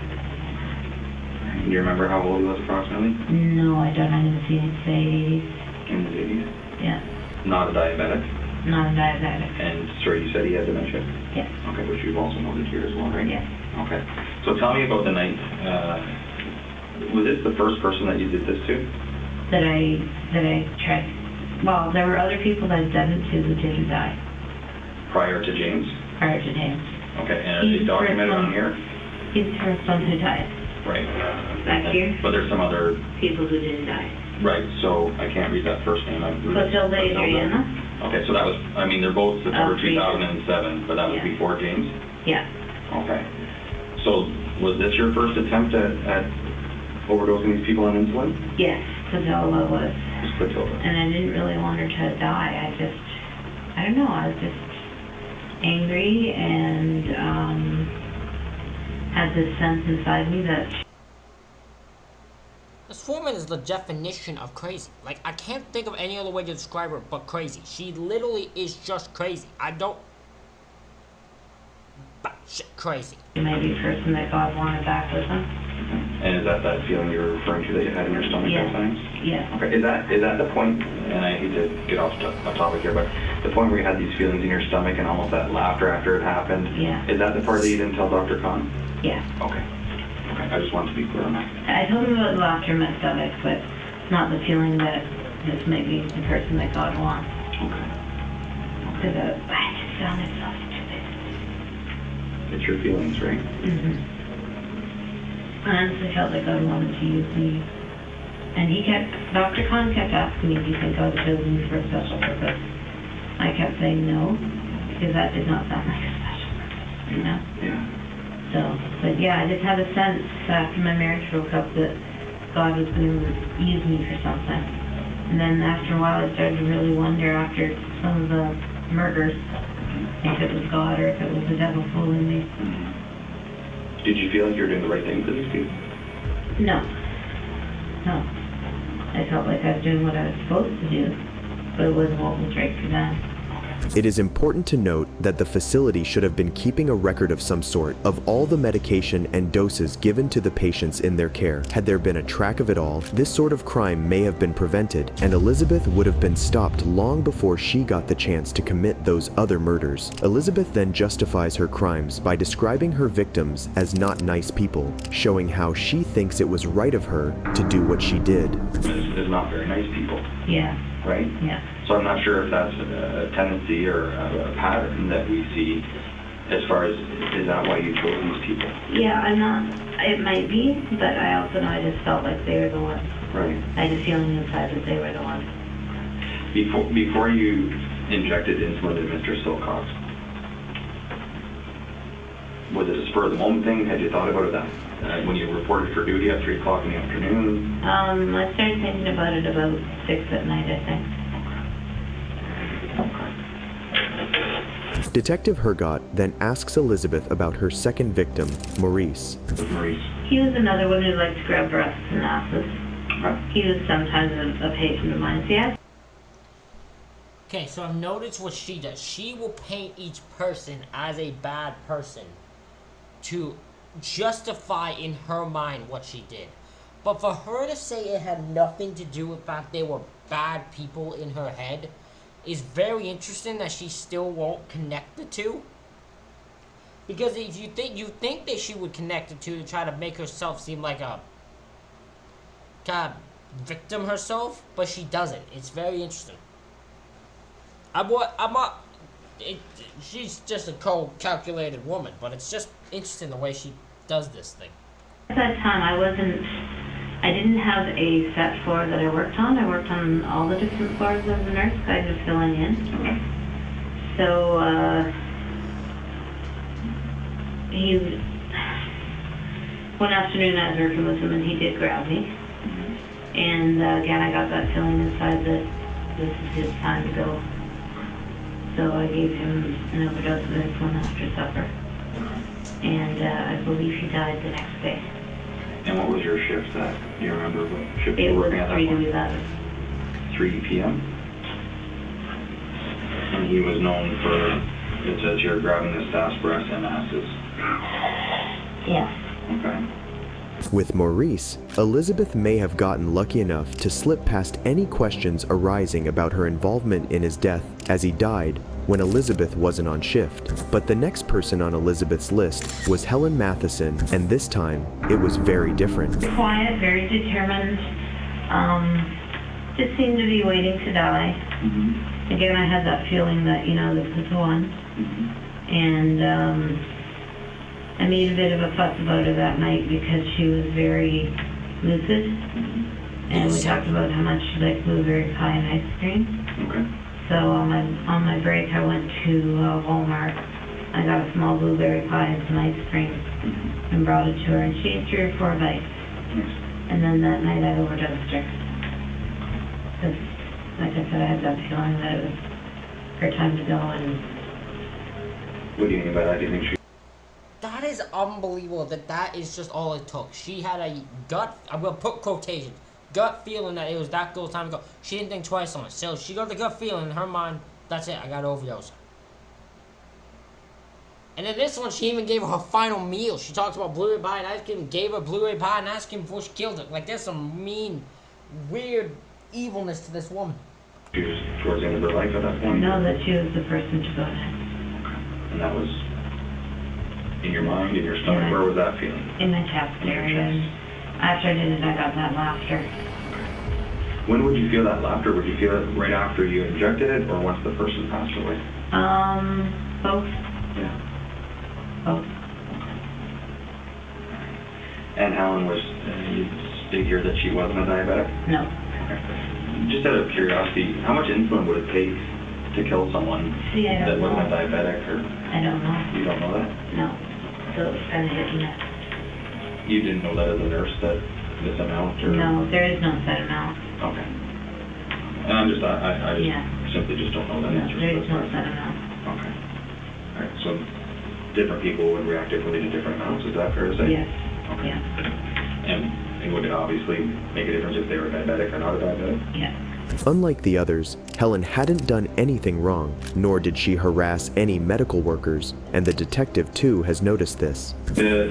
Do you remember how old he was approximately? No, I don't. I'm in the 80s. In his 80s? Yeah. Not a diabetic? Not a diabetic. And, sorry, you said he had dementia? Yes. Okay, which you've also noted here as well, right? Yes. Okay. So tell me about the night. Was this the first person that you did this to? That I tried. Well, there were other people that I'd done it to who didn't die. Prior to James? Prior to James. Okay, and are they documented on here? He's the first one who died. Right. Back here? But there's some other... People who didn't die. Right, so I can't read that first name. Clotilde Adriana. Okay, so that was, I mean, they're both September 2007, but that was Yeah. before James? Yeah. Okay. So was this your first attempt at overdosing these people on insulin? Yes, Cladiola was. Just Cladiola. And I didn't really want her to die. I don't know, I was just angry and had this sense inside me that This woman is the definition of crazy. Like, I can't think of any other way to describe her but crazy. She literally is just crazy. Batshit crazy. she might be a person that God wanted back with him. And is that feeling you're referring to that you had in your stomach Yes. at times? Yes. Okay, is that the point, and I hate to get off topic here, but the point where you had these feelings in your stomach and almost that laughter after it happened? Yeah. Is that the part that you didn't tell Dr. Khan? Yeah. Okay. Okay, I just wanted to be clear on that. I told him about the laughter in my stomach, but not the feeling that this might be the person that God wants. Okay. Because I just sounded so stupid. It's your feelings, right? Mm-hmm. I honestly felt like God wanted to use me. And Dr. Khan kept asking me, do you think God chose me for a special purpose? I kept saying no, because that did not sound like a special purpose, you know? Yeah. So, but yeah, I just had a sense after my marriage broke up that God was going to use me for something. And then after a while, I started to really wonder after some of the murders if it was God or if it was the devil fooling me. Did you feel like you were doing the right thing for these people? No. No. I felt like I was doing what I was supposed to do, but it wasn't what was right for them. It is important to note that the facility should have been keeping a record of some sort of all the medication and doses given to the patients in their care. Had there been a track of it all, this sort of crime may have been prevented, and Elizabeth would have been stopped long before she got the chance to commit those other murders. Elizabeth then justifies her crimes by describing her victims as not nice people, showing how she thinks it was right of her to do what she did. It's not very nice people, Yeah. right? Yeah. So I'm not sure if that's a tendency or a pattern that we see as far as, is that why you chose these people? Yeah, it might be, but I also know I just felt like they were the ones. Right. I had a feeling inside that they were the ones. Before you injected insulin to Mr. Silcox, was it a spur of the moment thing? Had you thought about it when you reported for duty at 3 o'clock in the afternoon? I started thinking about it about 6 at night, I think. Detective Hergott then asks Elizabeth about her second victim, Maurice. Maurice. He was another one who liked to grab breasts and asses. He was sometimes a patient of mine. See, Okay, so I've noticed what she does. She will paint each person as a bad person to justify in her mind what she did. But for her to say it had nothing to do with that they were bad people in her head is very interesting that she still won't connect the two. Because if you think that she would connect the two to try to make herself seem like a kind of victim herself, but she doesn't. It's very interesting. She's just a cold, calculated woman, but it's just interesting the way she does this thing. at that time I didn't have a set floor that I worked on. I worked on all the different floors as a nurse, kind of filling in. So, one afternoon I was working with him and he did grab me. And again, I got that feeling inside that this is his time to go. So I gave him an overdose of insulin after supper. And I believe he died the next day. And what was your shift that, do you remember what shift you It were was working at that 3 point? to 11. 3 p.m.? And he was known for, it says here, grabbing the staff's breast and asses. Yes. Okay. With Maurice, Elizabeth may have gotten lucky enough to slip past any questions arising about her involvement in his death, as he died when Elizabeth wasn't on shift. But the next person on Elizabeth's list was Helen Matheson, and this time, it was very different. Quiet, very determined, just seemed to be waiting to die. Mm-hmm. Again, I had that feeling that, this was the one. Mm-hmm. And I made a bit of a fuss about her that night because she was very lucid. And we talked about how much she liked blueberry pie and ice cream. Okay. So on my break, I went to Walmart. I got a small blueberry pie and some ice cream and brought it to her, and she ate 3 or 4 bites. And then that night I overdosed her. 'Cause, like I said, I had that feeling that it was her time to go. And What do you mean by that? Do you think she? That is unbelievable that is just all it took. She had a gut, I'm going to put quotations, gut feeling that it was that girl's time to go. She didn't think twice on it. So she got the gut feeling in her mind, that's it, I got to overdose her. And then this one, she even gave her her final meal. She talks about blueberry pie and ice cream, gave her blueberry pie and ice cream before she killed her. Like, there's some mean, weird evilness to this woman. She was towards the end of her life at that I point? know that she was the person to go next. And that was in your mind, in your stomach? Yeah. Where was that feeling? In my chest area. And after I did it, I got that laughter. When would you feel that laughter? Would you feel it right after you injected it, or once the person passed away? Both. Yeah. Both. And Helen was, you figure that she wasn't a diabetic? No. Just out of curiosity, how much insulin would it take to kill someone See, I that don't wasn't a know. diabetic? Or I don't know. you don't know that? No. So it was kind of hit and miss. You didn't know that as a nurse, that this amount? Or? No, there is no set amount. Okay. And I'm just, I just Yeah. simply just don't know that No, answer. there is so no that's set fine. amount. Okay. All right, so different people would react differently to different amounts, is that fair to say? Yes. Okay. Yeah. And it would obviously make a difference if they were diabetic or not a diabetic? Yeah. Unlike the others, Helen hadn't done anything wrong, nor did she harass any medical workers, and the detective too has noticed this. To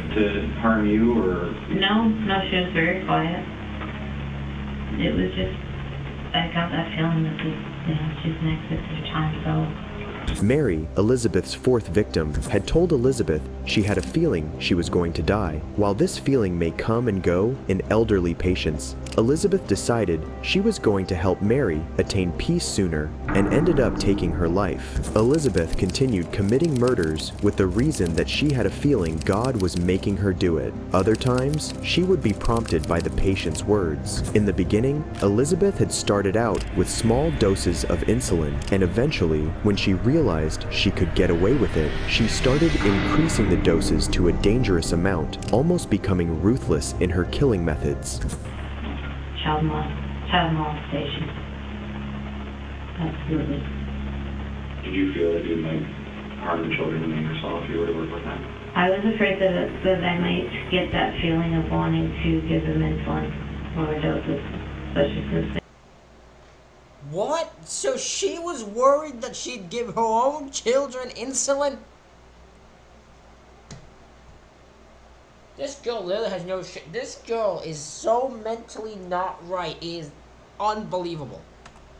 harm you, or? No, she was very quiet. It was just, I got that feeling that she's next, this is her time to go. Mary, Elizabeth's 4th victim, had told Elizabeth she had a feeling she was going to die. While this feeling may come and go in elderly patients, Elizabeth decided she was going to help Mary attain peace sooner and ended up taking her life. Elizabeth continued committing murders with the reason that she had a feeling God was making her do it. Other times, she would be prompted by the patient's words. In the beginning, Elizabeth had started out with small doses of insulin, and eventually, when she realized she could get away with it, she started increasing the doses to a dangerous amount, almost becoming ruthless in her killing methods. Child molestation. Absolutely. Did you feel that you might harm the children and yourself if you were to work with them? I was afraid that I might get that feeling of wanting to give them insulin overdoses, especially since they... What? So she was worried that she'd give her own children insulin? This girl literally has no shit. This girl is so mentally not right. It is unbelievable.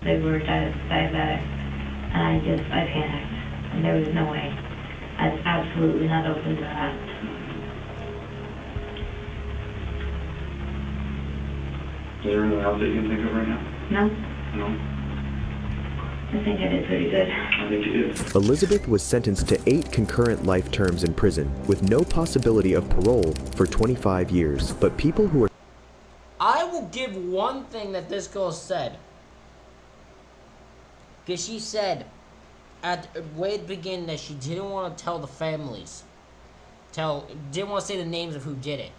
They were diabetic, and I panicked, and there was no way. I was absolutely not open to that. Is there anything else that you can think of right now? No, No? I think I did pretty good. I think you did. Elizabeth was sentenced to 8 concurrent life terms in prison, with no possibility of parole for 25 years. But people who are... I will give one thing that this girl said. Because she said at the way it began that she didn't want to tell the families. Didn't want to say the names of who did it.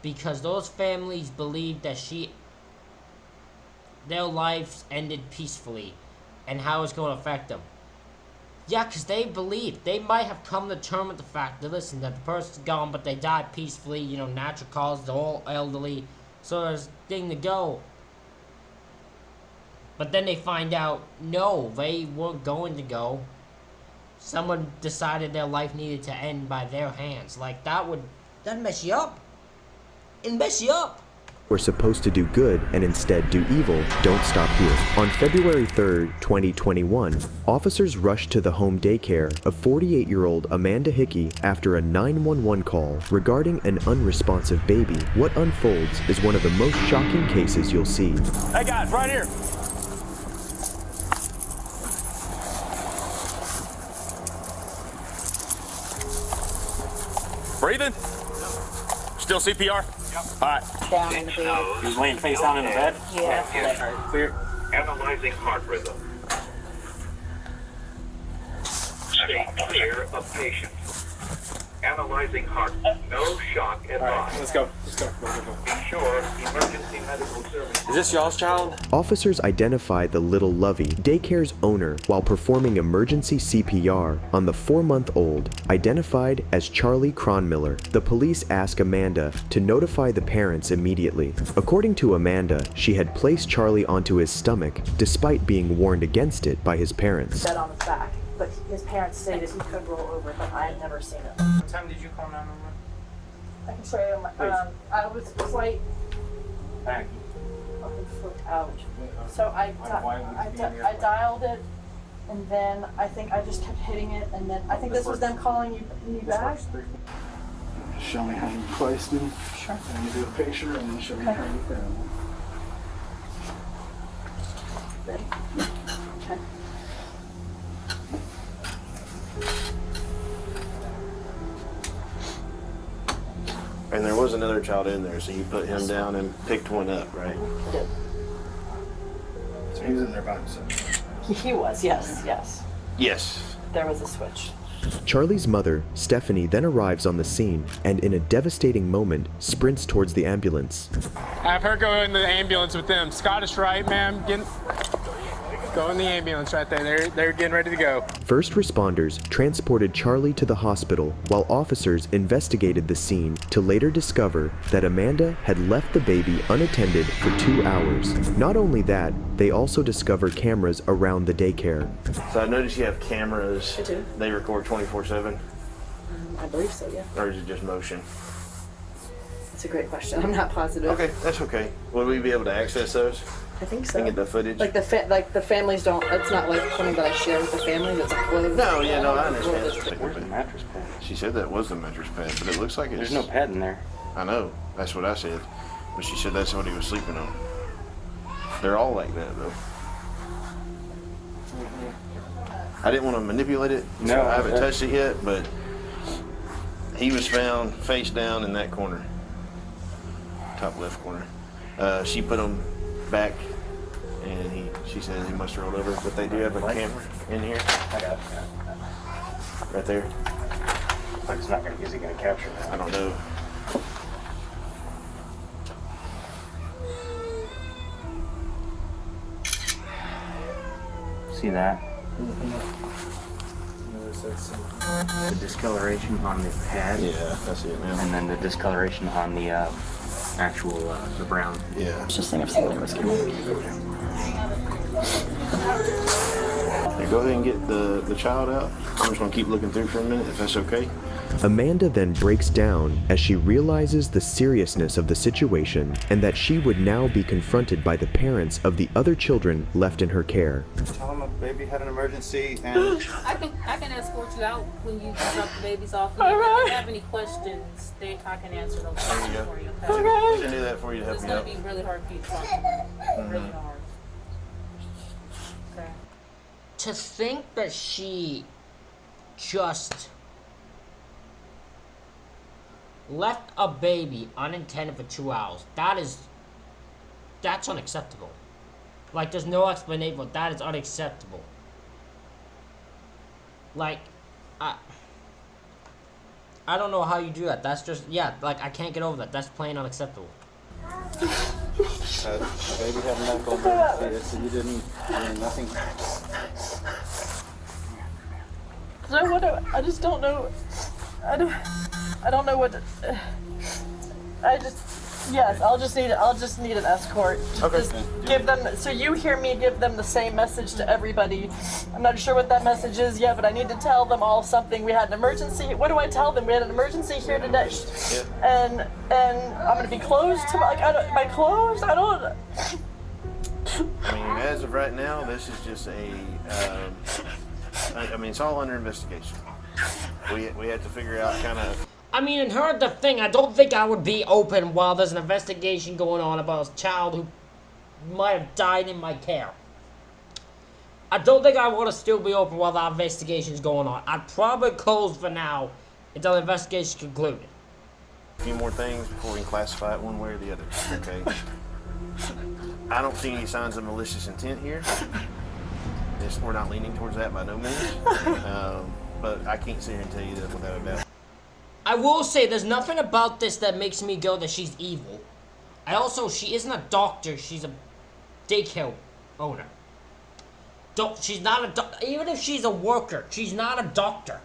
Because those families believed that their lives ended peacefully. And how it's going to affect them. Yeah, because they believe. They might have come to terms with the fact that, listen, that the person's gone, but they died peacefully, natural causes, they're all elderly, so there's a thing to go. But then they find out, no, they weren't going to go. Someone decided their life needed to end by their hands. Like, that'd mess you up. It'd mess you up. were supposed to do good and instead do evil don't stop here. On February 3rd, 2021, officers rushed to the home daycare of 48-year-old Amanda Hickey after a 911 call regarding an unresponsive baby. What unfolds is one of the most shocking cases you'll see. Hey guys, right here. Breathing? Still CPR? Yep. All right. Down in the bed. He was laying face down in the bed? Yeah. All right, clear. Analyzing heart rhythm. stay clear of patient. Analyzing heart. No shock advised. Let's go. Ensure emergency medical services. Is this y'all's child? Officers identify the little Lovey, daycare's owner, while performing emergency CPR on the 4-month-old, identified as Charlie Cronmiller. The police ask Amanda to notify the parents immediately. According to Amanda, she had placed Charlie onto his stomach despite being warned against it by his parents. Dead on his back, but his parents stated he could roll over, but I had never seen it. What time did you call 911? I can show you. I was like, Thank flipped out. So I dialed it, and then I think I just kept hitting it, and then I think this was them calling you back. Show me how you placed him. Sure. And you do a picture, and then show me how you found him. Ready? Okay. And there was another child in there, so you put him down and picked one up, right? Yep. So he's in there by himself. He was, yes. Yes. There was a switch. Charlie's mother, Stephanie, then arrives on the scene and in a devastating moment sprints towards the ambulance. Have her go in the ambulance with them. Scottish Rite, ma'am. Go in the ambulance right there. They're getting ready to go. First responders transported Charlie to the hospital while officers investigated the scene to later discover that Amanda had left the baby unattended for 2 hours. Not only that, they also discovered cameras around the daycare. So I noticed you have cameras. I do. They record 24/7? I believe so, yeah. Or is it just motion? That's a great question. I'm not positive. Okay, that's okay. Will we be able to access those? I think so. And get the footage? Like the families don't. It's not like something that I share with the families. It's a closed. No, yeah, no, I understand. Where's the mattress pad? She said that was the mattress pad, but it looks like it's... There's no pad in there. I know. That's what I said. But she said that's what he was sleeping on. They're all like that, though. I didn't want to manipulate it, so No, I haven't touched it yet, but he was found face down in that corner. Top left corner. She put him back, and she said he must have rolled over, but they do have a camera in here. I got it. Right there. But it's not going to, is he going to capture that? I don't know. See that? The discoloration on the pad. Yeah, I see it now. And then the discoloration on the actual the brown. Yeah. It's just thing I've seen when it was Hey, go ahead and get the child out. I'm just going to keep looking through for a minute, if that's okay. Amanda then breaks down as she realizes the seriousness of the situation and that she would now be confronted by the parents of the other children left in her care. Tell him a baby had an emergency and... I can escort you out when you drop the babies off. And if you have any questions, I can answer those questions for you. Okay. We can do that for you to help It's you going out. to be really hard for you to talk to me. Really hard. Okay. To think that she just left a baby unattended for 2 hours, that's unacceptable. Like, there's no explanation, but that is unacceptable. Like, I don't know how you do that. That's just, yeah, like, I can't get over that. That's plain unacceptable. Baby had a medical emergency, so you didn't, nothing. So I just don't know. I don't know what. Yes, I'll just need an escort. Okay. Just give them. So you hear me give them the same message to everybody. I'm not sure what that message is yet, but I need to tell them all something. We had an emergency. What do I tell them? We had an emergency here today, and I'm gonna be closed. Am I closed? I don't. I mean, as of right now, this is just I mean, it's all under investigation. We had to figure out kind of... I mean, in her thing, I don't think I would be open while there's an investigation going on about a child who might have died in my care. I don't think I want to still be open while the investigation's going on. I'd probably close for now until the investigation's concluded. A few more things before we can classify it one way or the other, okay? I don't see any signs of malicious intent here. We're not leaning towards that by no means. but I can't sit here and tell you that without a doubt. I will say there's nothing about this that makes me go that she's evil. She isn't a doctor, she's a daycare owner. She's not a doctor. Even if she's a worker, she's not a doctor.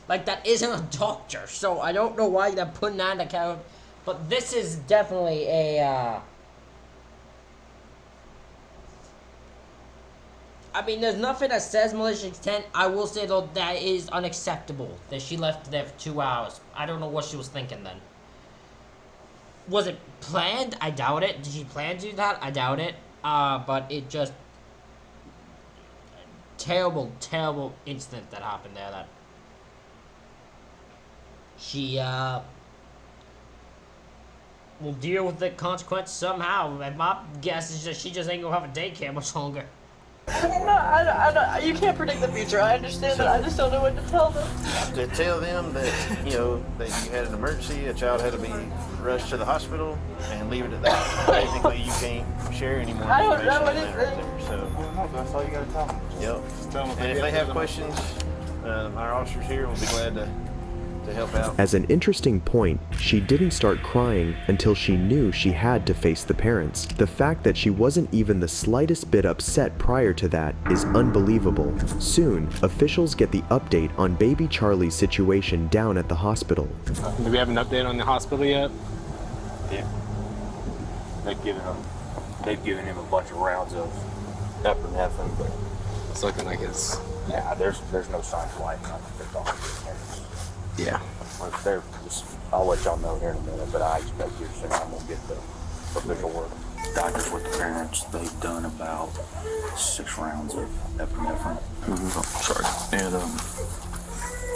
Like, that isn't a doctor. So I don't know why they're putting that in the account. But this is definitely a, I mean, there's nothing that says malicious intent. I will say, though, that is unacceptable that she left there for 2 hours. I don't know what she was thinking then. Was it planned? I doubt it. Did she plan to do that? I doubt it. But it just... Terrible, terrible incident that happened there that... She, will deal with the consequences somehow. And my guess is that she just ain't gonna have a daycare much longer. No, you can't predict the future. I understand that. I just don't know what to tell them. To tell them that, you know, that you had an emergency, a child had to be rushed to the hospital, and leave it at that. Basically, you can't share any more I information don't know on that right anything. there. So, No, that's all you gotta tell them. yep. Just tell them And if they have questions, our officers here will be glad to help out. As an interesting point, she didn't start crying until she knew she had to face the parents. The fact that she wasn't even the slightest bit upset prior to that is unbelievable. Soon, officials get the update on baby Charlie's situation down at the hospital. Do we have an update on the hospital yet? Yeah. They've given him a bunch of rounds of epinephrine, but it's looking like it's... Yeah, there's no signs of life. They're talking to the parents. Yeah. I'll let y'all know here in a minute, but I expect here soon I'm gonna get the official word. Doctors with the parents, they've done about 6 rounds of epinephrine. Sorry. And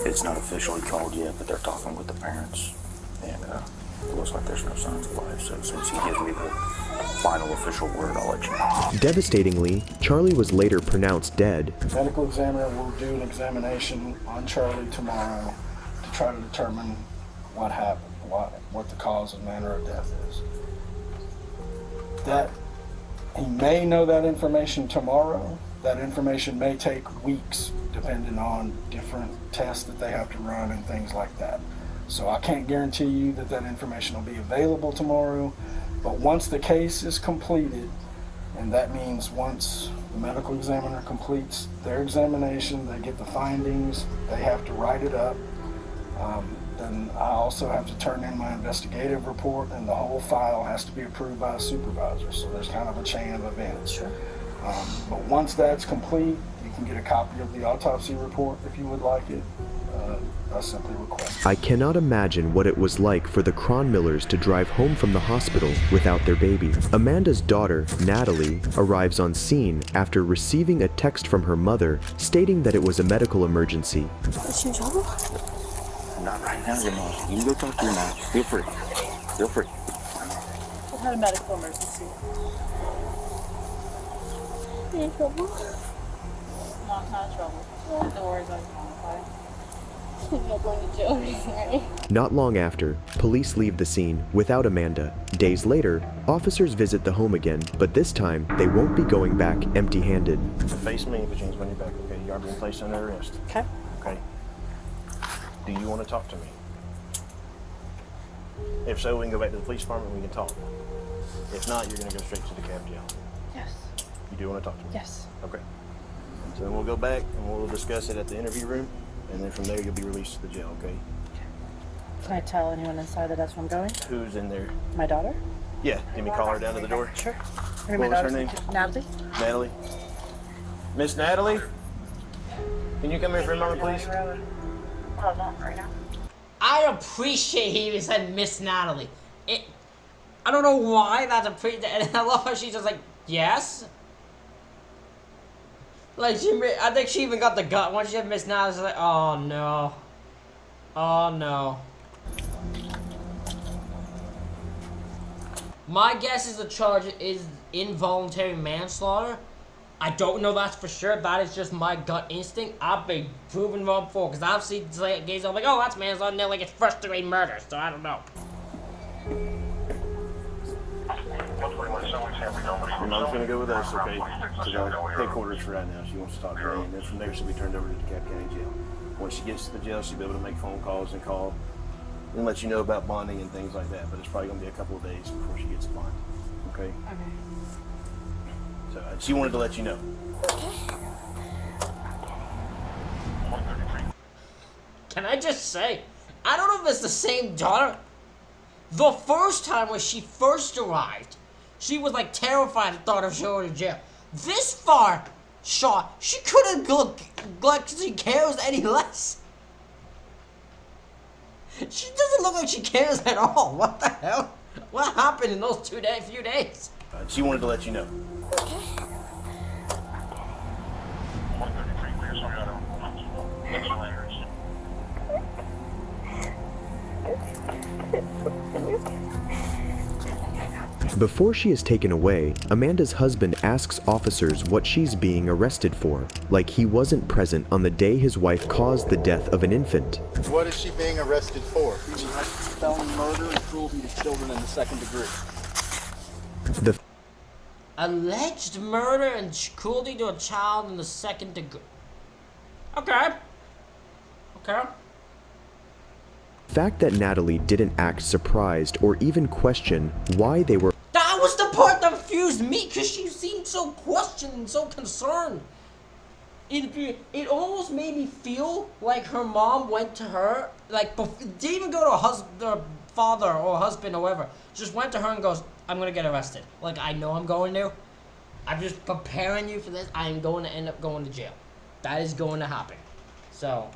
it's not officially called yet, but they're talking with the parents. And it looks like there's no signs of life. So since he gives me the final official word, I'll let you know. Devastatingly, Charlie was later pronounced dead. The medical examiner will do an examination on Charlie tomorrow to try to determine what happened, what the cause and manner of death is. That he may know that information tomorrow. That information may take weeks, depending on different tests that they have to run and things like that. So I can't guarantee you that that information will be available tomorrow, but once the case is completed, and that means once the medical examiner completes their examination, they get the findings, they have to write it up. Then I also have to turn in my investigative report, and the whole file has to be approved by a supervisor. So there's kind of a chain of events. Sure. But once that's complete, you can get a copy of the autopsy report if you would like it. I simply request. I cannot imagine what it was like for the Cronmillers to drive home from the hospital without their baby. Amanda's daughter, Natalie, arrives on scene after receiving a text from her mother stating that it was a medical emergency. Is she in trouble? Not right now, your mom. You can go talk to your mom. Feel free. Feel free. What kind of medical emergency? You in trouble? No, I'm not in trouble. No worries about your mom, okay? She's not going to jail, right? Not long after, police leave the scene without Amanda. Days later, officers visit the home again, but this time they won't be going back empty-handed. Face me if it changes when you're back, okay? You are being placed under arrest. Okay. Okay. Do you want to talk to me? If so, we can go back to the police department and we can talk. If not, you're going to go straight to the cab jail. Yes. You do want to talk to me? Yes. Okay. So then we'll go back and we'll discuss it at the interview room, and then from there you'll be released to the jail, okay? Can I tell anyone inside that that's where I'm going? Who's in there? My daughter? Yeah, can you call her down to the door? Sure. What My was her daughter's name? Natalie. Natalie? Miss Natalie? Can you come here for a moment, please? Hold on right now. I appreciate he even said Miss Natalie. I don't know why that's and I love how she's just like, yes? Like, I think she even got the gut. Once she said Miss Natalie, she's like, oh no. Oh no. My guess is the charge is involuntary manslaughter. I don't know that's for sure. That is just my gut instinct. I've been proven wrong before, because I've seen gays, I'm like, oh, that's manslaughter, and they're like, it's first-degree murder, so I don't know. Your mom's gonna go with us, okay, to the headquarters for right now. She wants to talk to me, and then from there she'll be turned over to DeKalb County Jail. Once she gets to the jail, she'll be able to make phone calls and call and let you know about bonding and things like that. But it's probably gonna be a couple of days before she gets a bond. Okay. Okay. So she wanted to let you know. Can I just say, I don't know if it's the same daughter. The first time when she first arrived, she was like terrified at the thought of showing her to jail. This far, Shaw, she couldn't look like she cares any less. She doesn't look like she cares at all. What the hell? What happened in those few days? She wanted to let you know. Before she is taken away, Amanda's husband asks officers what she's being arrested for, like he wasn't present on the day his wife caused the death of an infant. What is she being arrested for? Felony murder and cruelty to children in the second degree. The Alleged murder and cruelty to a child in the second degree. Okay. Okay. fact that Natalie didn't act surprised or even question why they were. That was the part that confused me, because she seemed so questioned, so concerned. It almost made me feel like her mom went to her, like, didn't even go to her father or husband or whatever, just went to her and goes, I'm gonna get arrested. Like, I know I'm going to. I'm just preparing you for this. I am going to end up going to jail. That is going to happen. So.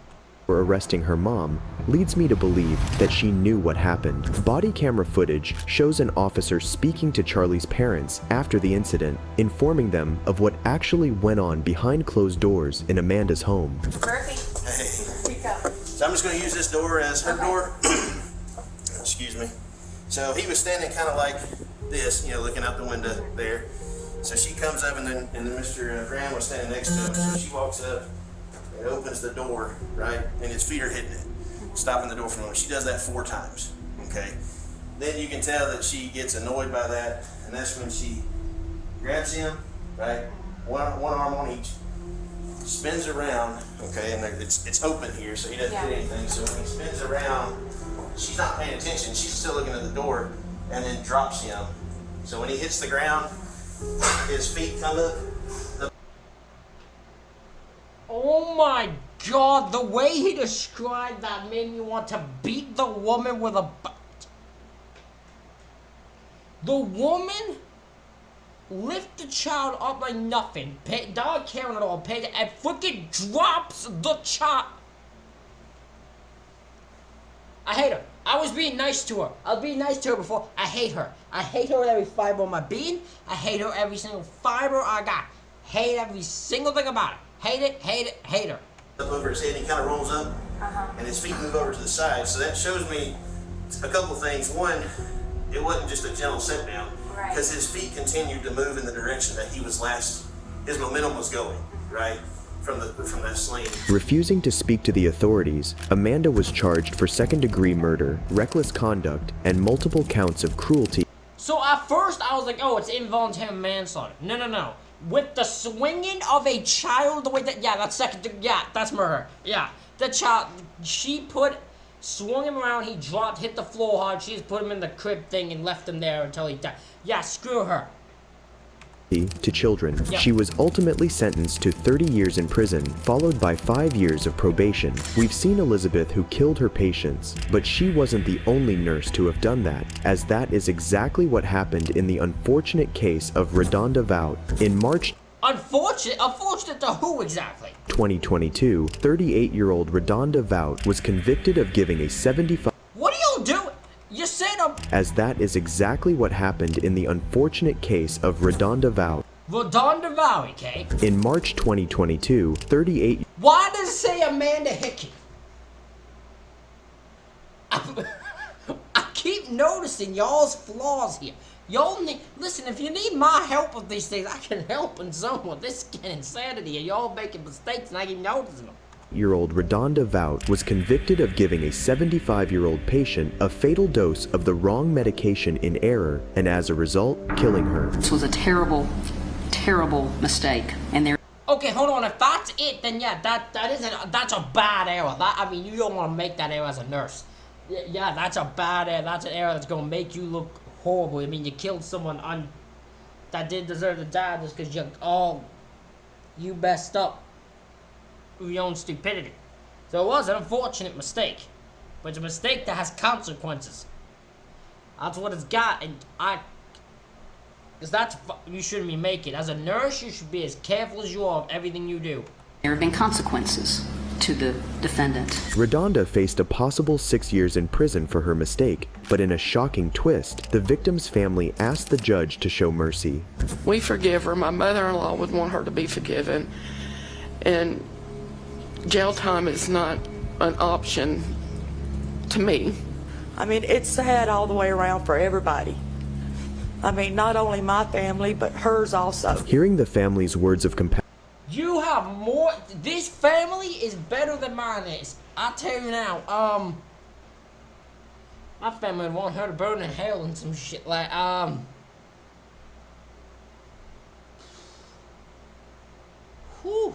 Were arresting her mom leads me to believe that she knew what happened. Body camera footage shows an officer speaking to Charlie's parents after the incident, informing them of what actually went on behind closed doors in Amanda's home. Hey. So I'm just going to use this door as her door. Excuse me. So he was standing kind of like this, you know, looking out the window there. So she comes up, and then Mr. Graham was standing next to him. So she walks up and opens the door, right? And his feet are hitting it, stopping the door from him. She does that 4 times, okay? Then you can tell that she gets annoyed by that, and that's when she grabs him, right? One arm on each, spins around, okay? And it's open here, so he doesn't hit anything. So when he spins around, she's not paying attention. She's still looking at the door, and then drops him. So when he hits the ground, his feet come up. Oh my God, the way he described that made me want to beat the woman with a bat. The woman lifts the child up like nothing, not caring at all, and freaking drops the child. I hate her. I was being nice to her. I was being nice to her before. I hate her. I hate her with every fiber of my being. I hate her every single fiber I got. Hate every single thing about it. Hate it, hate it, hate her. Up over his head, he kind of rolls up, and his feet move over to the side. So that shows me a couple of things. One, it wasn't just a gentle sit down, because his feet continued to move in the direction that he was his momentum was going, right? From that sling. Refusing to speak to the authorities, Amanda was charged for second-degree murder, reckless conduct, and multiple counts of cruelty. So at first I was like, oh, it's involuntary manslaughter. No. With the swinging of a child, the way that, that's murder. Yeah, the child, swung him around, he dropped, hit the floor hard, she just put him in the crib thing and left him there until he died. Yeah, screw her. To children. Yep. She was ultimately sentenced to 30 years in prison, followed by 5 years of probation. We've seen Elizabeth who killed her patients, but she wasn't the only nurse to have done that, as that is exactly what happened in the unfortunate case of Redonda Vout. In March Unfortunate to who exactly? 2022, 38-year-old Redonda Vout was convicted of giving a 75. What are y'all doing? You said as that is exactly what happened in the unfortunate case of Redonda Vout. Redonda Vout, okay? In March 2022, 38. Why does it say Amanda Hickey? I keep noticing y'all's flaws here. Y'all need, listen, if you need my help with these things, I can help in some with this insanity, and y'all making mistakes and I keep noticing them. Year-old Redonda Vout was convicted of giving a 75-year-old patient a fatal dose of the wrong medication in error, and as a result, killing her. This was a terrible, terrible mistake, and there. Okay, hold on. If that's it, then yeah, that's a bad error. I mean, you don't want to make that error as a nurse. Yeah, that's a bad error. That's an error that's gonna make you look horrible. I mean, you killed someone that didn't deserve to die just because you messed up with your own stupidity. So it was an unfortunate mistake, but it's a mistake that has consequences. That's what it's got, and because you shouldn't be making. As a nurse, you should be as careful as you are of everything you do. There have been consequences to the defendant. Redonda faced a possible 6 years in prison for her mistake, but in a shocking twist, the victim's family asked the judge to show mercy. We forgive her. My mother-in-law would want her to be forgiven, and jail time is not an option to me. I mean, it's sad all the way around for everybody. I mean, not only my family, but hers also. Hearing the family's words of compassion, You have more. This family is better than mine is. I tell you now. My family would want her to burn in hell and some shit like Whew.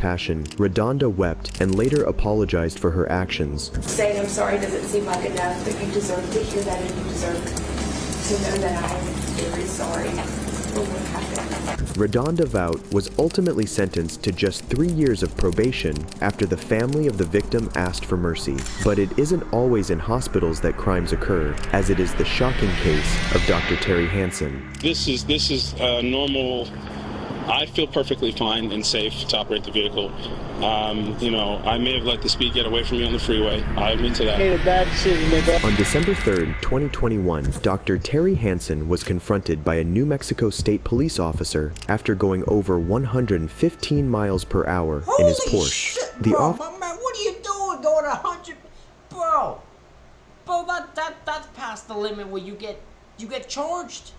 Redonda wept and later apologized for her actions. Saying I'm sorry doesn't seem like enough, but you deserve to hear that, and you deserve to know that I am very sorry for what happened. Redonda Vout was ultimately sentenced to just 3 years of probation after the family of the victim asked for mercy. But it isn't always in hospitals that crimes occur, as it is the shocking case of Dr. Terry Hansen. This is normal. I feel perfectly fine and safe to operate the vehicle. I may have let the speed get away from me on the freeway. I admit to that. Made a bad decision. On December 3rd, 2021, Dr. Terry Hansen was confronted by a New Mexico State police officer after going over 115 miles per hour in his Porsche. Shit, bro, my man, what are you doing going 100? Bro, that's past the limit where you get charged.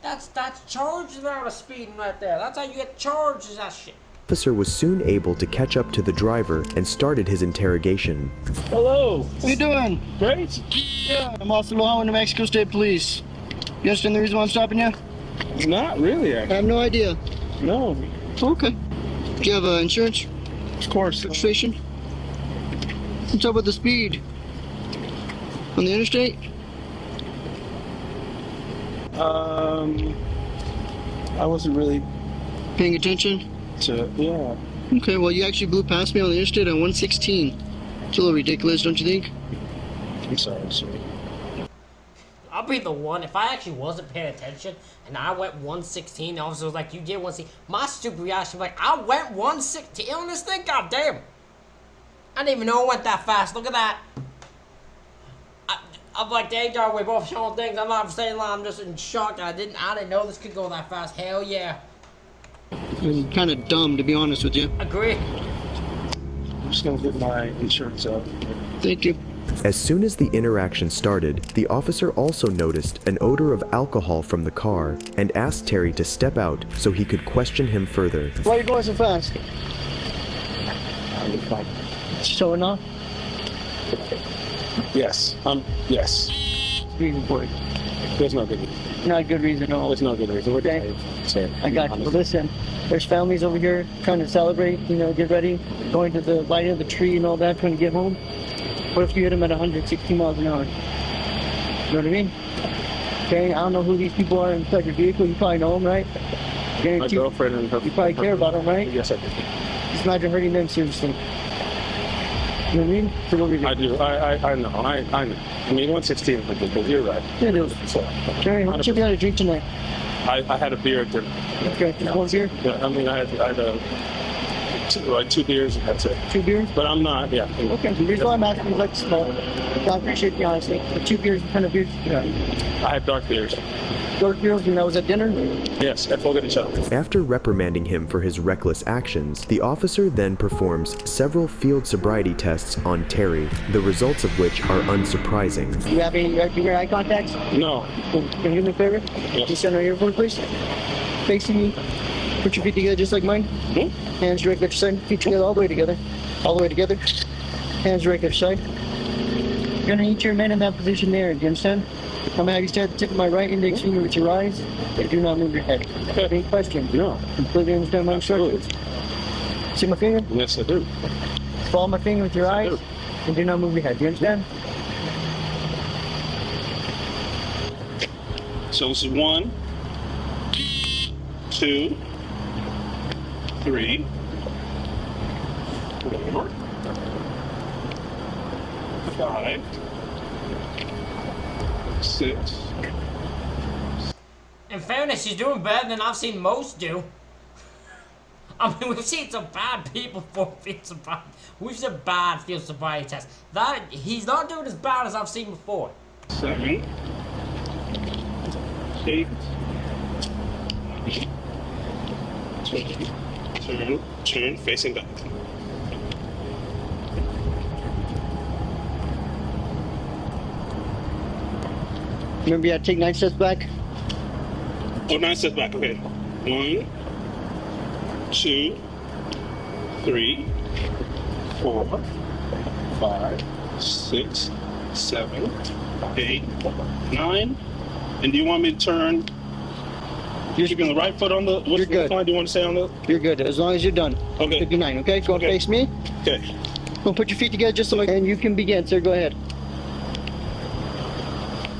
That's charged without a speeding right there. That's how you get charged, is that shit. The officer was soon able to catch up to the driver and started his interrogation. Hello. What are you doing? Great. Yeah, I'm Officer Lohan, New Mexico State Police. You understand the reason why I'm stopping you? Not really, actually. I have no idea. No. Okay. Do you have insurance? Of course. Registration? What's up with the speed? On the interstate? I wasn't really paying attention. Yeah. Okay, well, you actually blew past me on the interstate on 116. It's a little ridiculous, don't you think? I'm sorry, sir. I'll be the one, if I actually wasn't paying attention and I went 116, the officer was like, you did 116. My stupid reaction was like, I went 116 on this thing? God damn. I didn't even know it went that fast. Look at that. I'm like, dang, dog, we're both showing things. I'm not saying I'm just in shock. I didn't know this could go that fast. Hell yeah. I'm kind of dumb, to be honest with you. Agree. I'm just gonna get my insurance up. Thank you. As soon as the interaction started, the officer also noticed an odor of alcohol from the car and asked Terry to step out so he could question him further. Why are you going so fast? Showing off? Yes. Yes. Reason for it. There's no good reason. Not a good reason at all. There's no good reason. Okay. I got you. Well, listen, there's families over here trying to celebrate, get ready, going to the light of the tree and all that, trying to get home. What if you hit them at 160 miles an hour? You know what I mean? Okay, I don't know who these people are inside your vehicle. You probably know them, right? My girlfriend and her. You probably care about them, right? Yes, I do. Just imagine hurting them seriously. You know what I mean? So what I do. I know. I know. I mean, 116 is ridiculous. You're right. It is. So, Jerry, how much have you had to drink tonight? I had a beer at dinner. Okay, just one beer? Yeah, I mean, I had two beers and that's it. 2 beers? But I'm not, yeah. Okay, the reason why I'm asking is like small. I appreciate the honesty. But 2 beers, what kind of beers? Yeah. I had dark beers. Dark beers, and that was at dinner? Yes, at Fogo de Chão. After reprimanding him for his reckless actions, the officer then performs several field sobriety tests on Terry, the results of which are unsurprising. You have any your eye contacts? No. Can you do me a favor? Yes. Just send our earphone, please. Facing me. Put your feet together just like mine. Mm-hmm. Hands directly at your side. Feet together all the way together. All the way together. Hands directly at your side. You're gonna need to remain in that position there. Do you understand? I'm gonna have you start at the tip of my right index finger with your eyes, and do not move your head. Any questions? No. Completely understand my instructions? See my finger? Yes, I do. Follow my finger with your eyes, and do not move your head. Do you understand? So this is 1, 2, 3, 4, 5, 6. In fairness, she's doing better than I've seen most do. I mean, we've seen some bad people for field sobriety. We've seen bad field sobriety tests. He's not doing as bad as I've seen before. 7, 8. Turn, facing back. Remember you had to take 9 steps back? Oh, 9 steps back, okay. 1, 2, 3, 4, 5, 6, 7, 8, 9. And do you want me to turn? You're keeping the right foot on the. What line do you want to say on the? You're good. As long as you're done. Okay. 59. Okay. Go and face me. Okay. Go and put your feet together just so. And you can begin, sir. Go ahead.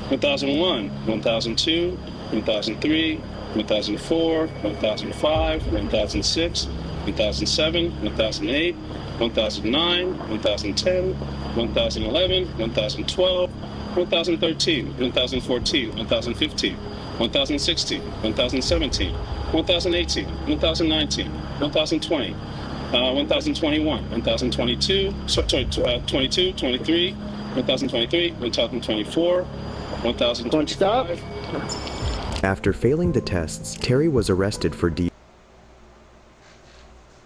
1001, 1002, 1003, 1004, 1005, 1006, 1007, 1008, 1009, 1010, 1011, 1012, 1013, 1014, 1015, 1016, 1017, 1018, 1019, 1020, 1021, 1022, 22, 23, 1023, 1024, 1025. After failing the tests, Terry was arrested for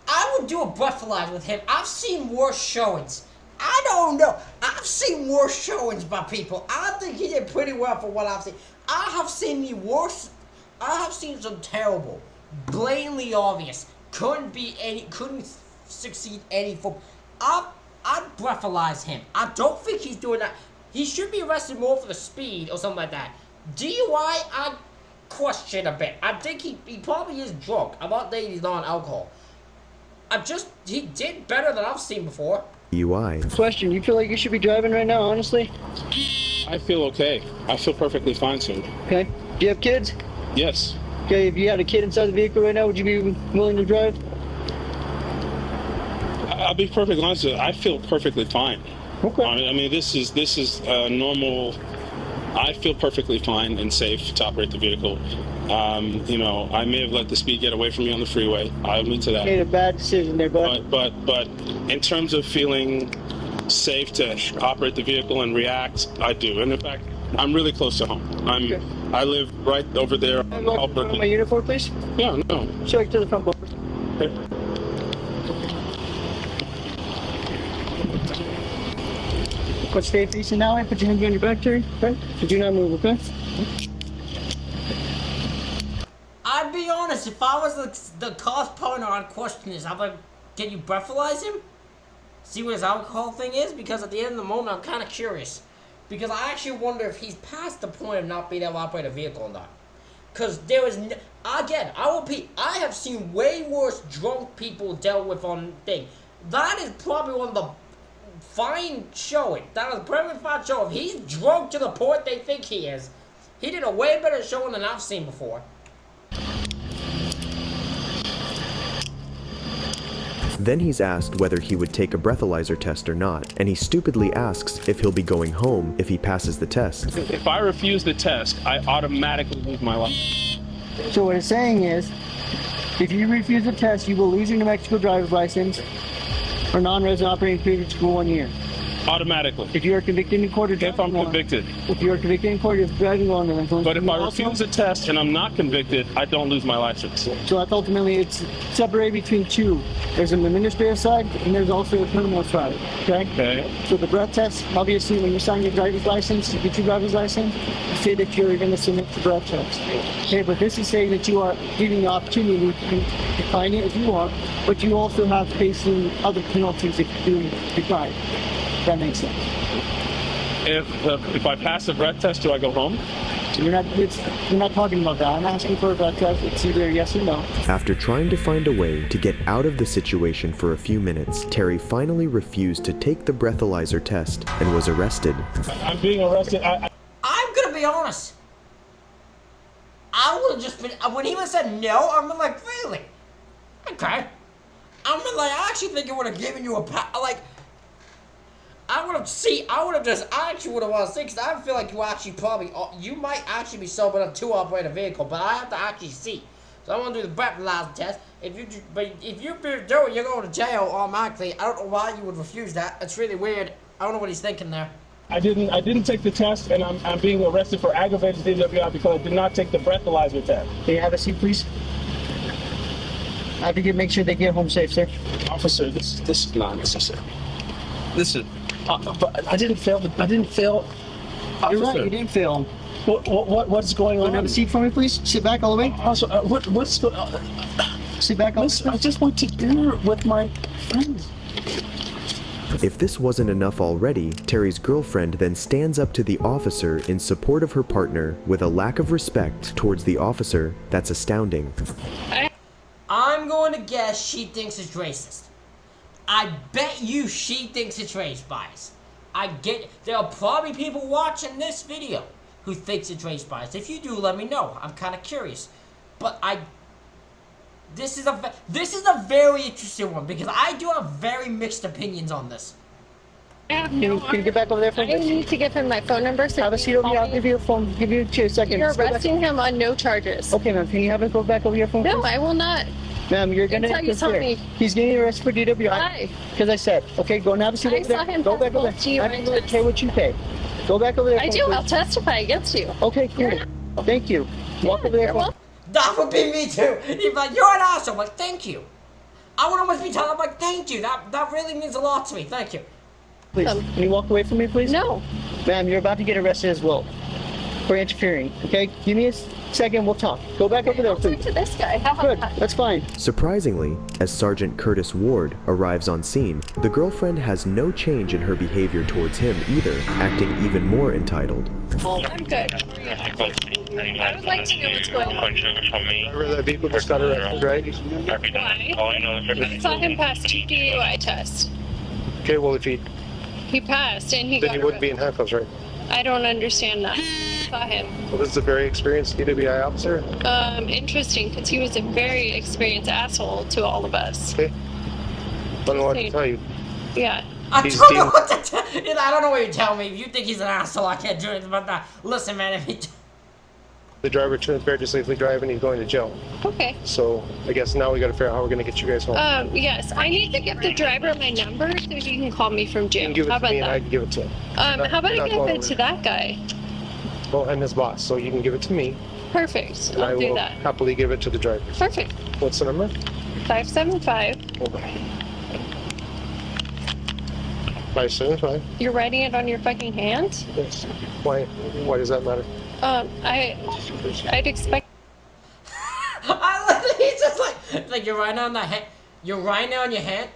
I would do a breathalyzer with him. I've seen worse showings. I don't know. I've seen worse showings by people. I think he did pretty well for what I've seen. I have seen some terrible, blatantly obvious, couldn't succeed any football. I'd breathalyze him. I don't think he's doing that. He should be arrested more for the speed or something like that. DUI, I question a bit. I think he probably is drunk. I'm not saying he's not on alcohol. He did better than I've seen before. DUI. Question, you feel like you should be driving right now, honestly? I feel okay. I feel perfectly fine, sir. Okay. Do you have kids? Yes. Okay, if you had a kid inside the vehicle right now, would you be willing to drive? I'll be perfectly honest with you. I feel perfectly fine. Okay. I mean, this is normal. I feel perfectly fine and safe to operate the vehicle. I may have let the speed get away from me on the freeway. I'll admit to that. You made a bad decision there, bud. But in terms of feeling safe to operate the vehicle and react, I do. And in fact, I'm really close to home. I live right over there. My uniform, please. Yeah, no. Show it to the front door. Okay. Let's stay facing that way. Put your hands behind your back, Terry. Okay? So do not move, okay? I'd be honest, if I was the cop partner, I'd question this. I'm like, can you breathalyze him? See what his alcohol thing is? Because at the end of the moment, I'm kind of curious. Because I actually wonder if he's past the point of not being able to operate a vehicle or not. Because there is, again, I will repeat, I have seen way worse drunk people dealt with on thing. That is probably one of the fine showing. That was a perfect fine show. If he's drunk to the point they think he is, he did a way better showing than I've seen before. Then he's asked whether he would take a breathalyzer test or not, and he stupidly asks if he'll be going home if he passes the test. If I refuse the test, I automatically lose my license. So what it's saying is, if you refuse the test, you will lose your New Mexico driver's license or non-resident operating period for 1 year. Automatically. If you are convicted in court of If I'm convicted. If you are convicted in court of driving while under influence. But if I refuse a test and I'm not convicted, I don't lose my license. So that's ultimately, it's separated between two. There's an administrative side and there's also a criminal side, okay? Okay. So the breath test, obviously when you sign your driver's license, you get your driver's license, you say that you're going to submit the breath test. Okay, but this is saying that you are giving the opportunity to decline it if you want, but you also have facing other penalties if you do decline. That makes sense. If I pass the breath test, do I go home? You're not talking about that. I'm asking for a breath test. It's either yes or no. After trying to find a way to get out of the situation for a few minutes, Terry finally refused to take the breathalyzer test and was arrested. I'm being arrested. I'm gonna be honest. I would have just been, when he was said no, I'm like, really? Okay. I'm like, I actually think it would have given you a, like, I would have just, I actually would have wanted to see, because I feel like you actually probably, you might actually be sober enough to operate a vehicle, but I have to actually see. So I want to do the breathalyzer test. But if you do it, you're going to jail automatically. I don't know why you would refuse that. It's really weird. I don't know what he's thinking there. I didn't take the test, and I'm being arrested for aggravated DWI because I did not take the breathalyzer test. Can you have a seat, please? I have to make sure they get home safe, sir. Officer, this is not necessary. Listen, but I didn't fail. Officer. You're right, you didn't fail. What's going on? Have a seat for me, please. Sit back all the way. Also, what's going on? Sit back all the way. I just went to dinner with my friends. If this wasn't enough already, Terry's girlfriend then stands up to the officer in support of her partner with a lack of respect towards the officer that's astounding. I'm going to guess she thinks it's racist. I bet you she thinks it's race bias. There are probably people watching this video who thinks it's race bias. If you do, let me know. I'm kind of curious. But this is a very interesting one because I do have very mixed opinions on this. Can you get back over there for a I minute? need to give him my phone number. So have a seat over here. I'll give you a phone. Give you 2 seconds. You're arresting him on no charges. Okay, ma'am. Can you have him go back over here for me? No, I will not. Ma'am, you're gonna Until you tell me. He's getting arrested for DWI. Why? Because I said, okay, go and have a seat over there. I saw him Go back over there. I don't really care what you pay. Go back over there. I for do. me, I'll please. testify against you. Okay, cool. Thank you. Walk over there. That would be me too. He'd be like, you're an asshole. I'm like, thank you. I would almost be telling him, like, thank you. That really means a lot to me. Thank you. Please, can you walk away from me, please? No. Ma'am, you're about to get arrested as well for interfering. Okay, give me a second. We'll talk. Go back over there, please. Talk to this guy. How about Good. that? That's fine. Surprisingly, as Sergeant Curtis Ward arrives on scene, the girlfriend has no change in her behavior towards him either, acting even more entitled. I'm good. I would like to know what's going on. That vehicle just got arrested, right? Why? I saw him pass 2 DUI tests. Okay, well, if he passed and he then got he wouldn't be in handcuffs, right? I don't understand that. Saw him. Well, this is a very experienced DWI officer. Interesting, because he was a very experienced asshole to all of us. Okay. I don't know what to tell you. Yeah. I He's don't know dealing- what to tell you. I don't know what you're telling me. If you think he's an asshole, I can't do anything about that. Listen, man, if he... The driver transferred to safely drive and he's going to jail. Okay. So I guess now we got to figure out how we're going to get you guys home. Yes, I need to give the driver my number so he can call me from you jail. can give it How to about me and I that? can give it to him. How about I not give going it over to that guy? Well, I'm his boss, so you can give it to me. Perfect. And I I'll do will that. happily give it to the driver. Perfect. What's the number? 575. Hold on. 575. You're writing it on your fucking hand? Yes. Why does that matter? I'd expect. He's just like you're writing on the hand. You're writing on your hand.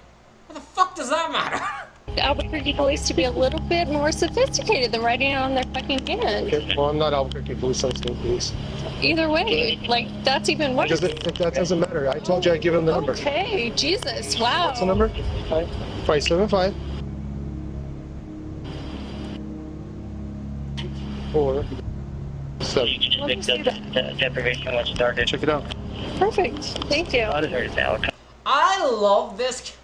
What the fuck does that matter? Albuquerque police to be a little bit more sophisticated than writing it on their fucking hand. Okay. Well, I'm not Albuquerque Police. I'm State Police. Either way, like that's even worse. Because that doesn't matter. I told you I'd give him the number. Okay, Jesus, wow. What's the number? 575. 4 7. The deprivation was started. Check it out. Perfect. Thank you. I love this.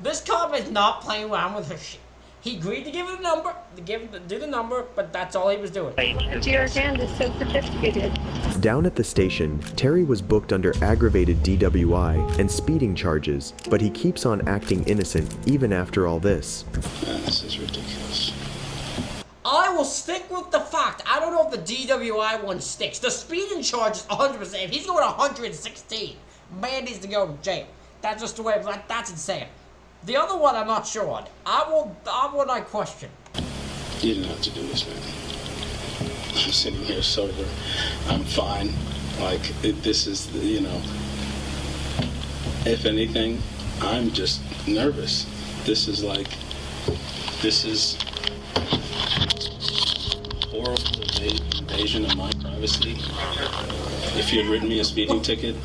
This cop is not playing around with her shit. He agreed to give it a number, do the number, but that's all he was doing. Your hand is so sophisticated. Down at the station, Terry was booked under aggravated DWI and speeding charges, but he keeps on acting innocent even after all this. Man, this is ridiculous. I will stick with the fact. I don't know if the DWI one sticks. The speeding charge is 100%. If he's going 116, man needs to go to jail. That's just the way. That's insane. The other one, I'm not sure on. I question. You didn't have to do this, man. I'm sitting here sober. I'm fine. Like, this is, you know, if anything, I'm just nervous. This is horrible invasion of my privacy. If you had written me a speeding ticket.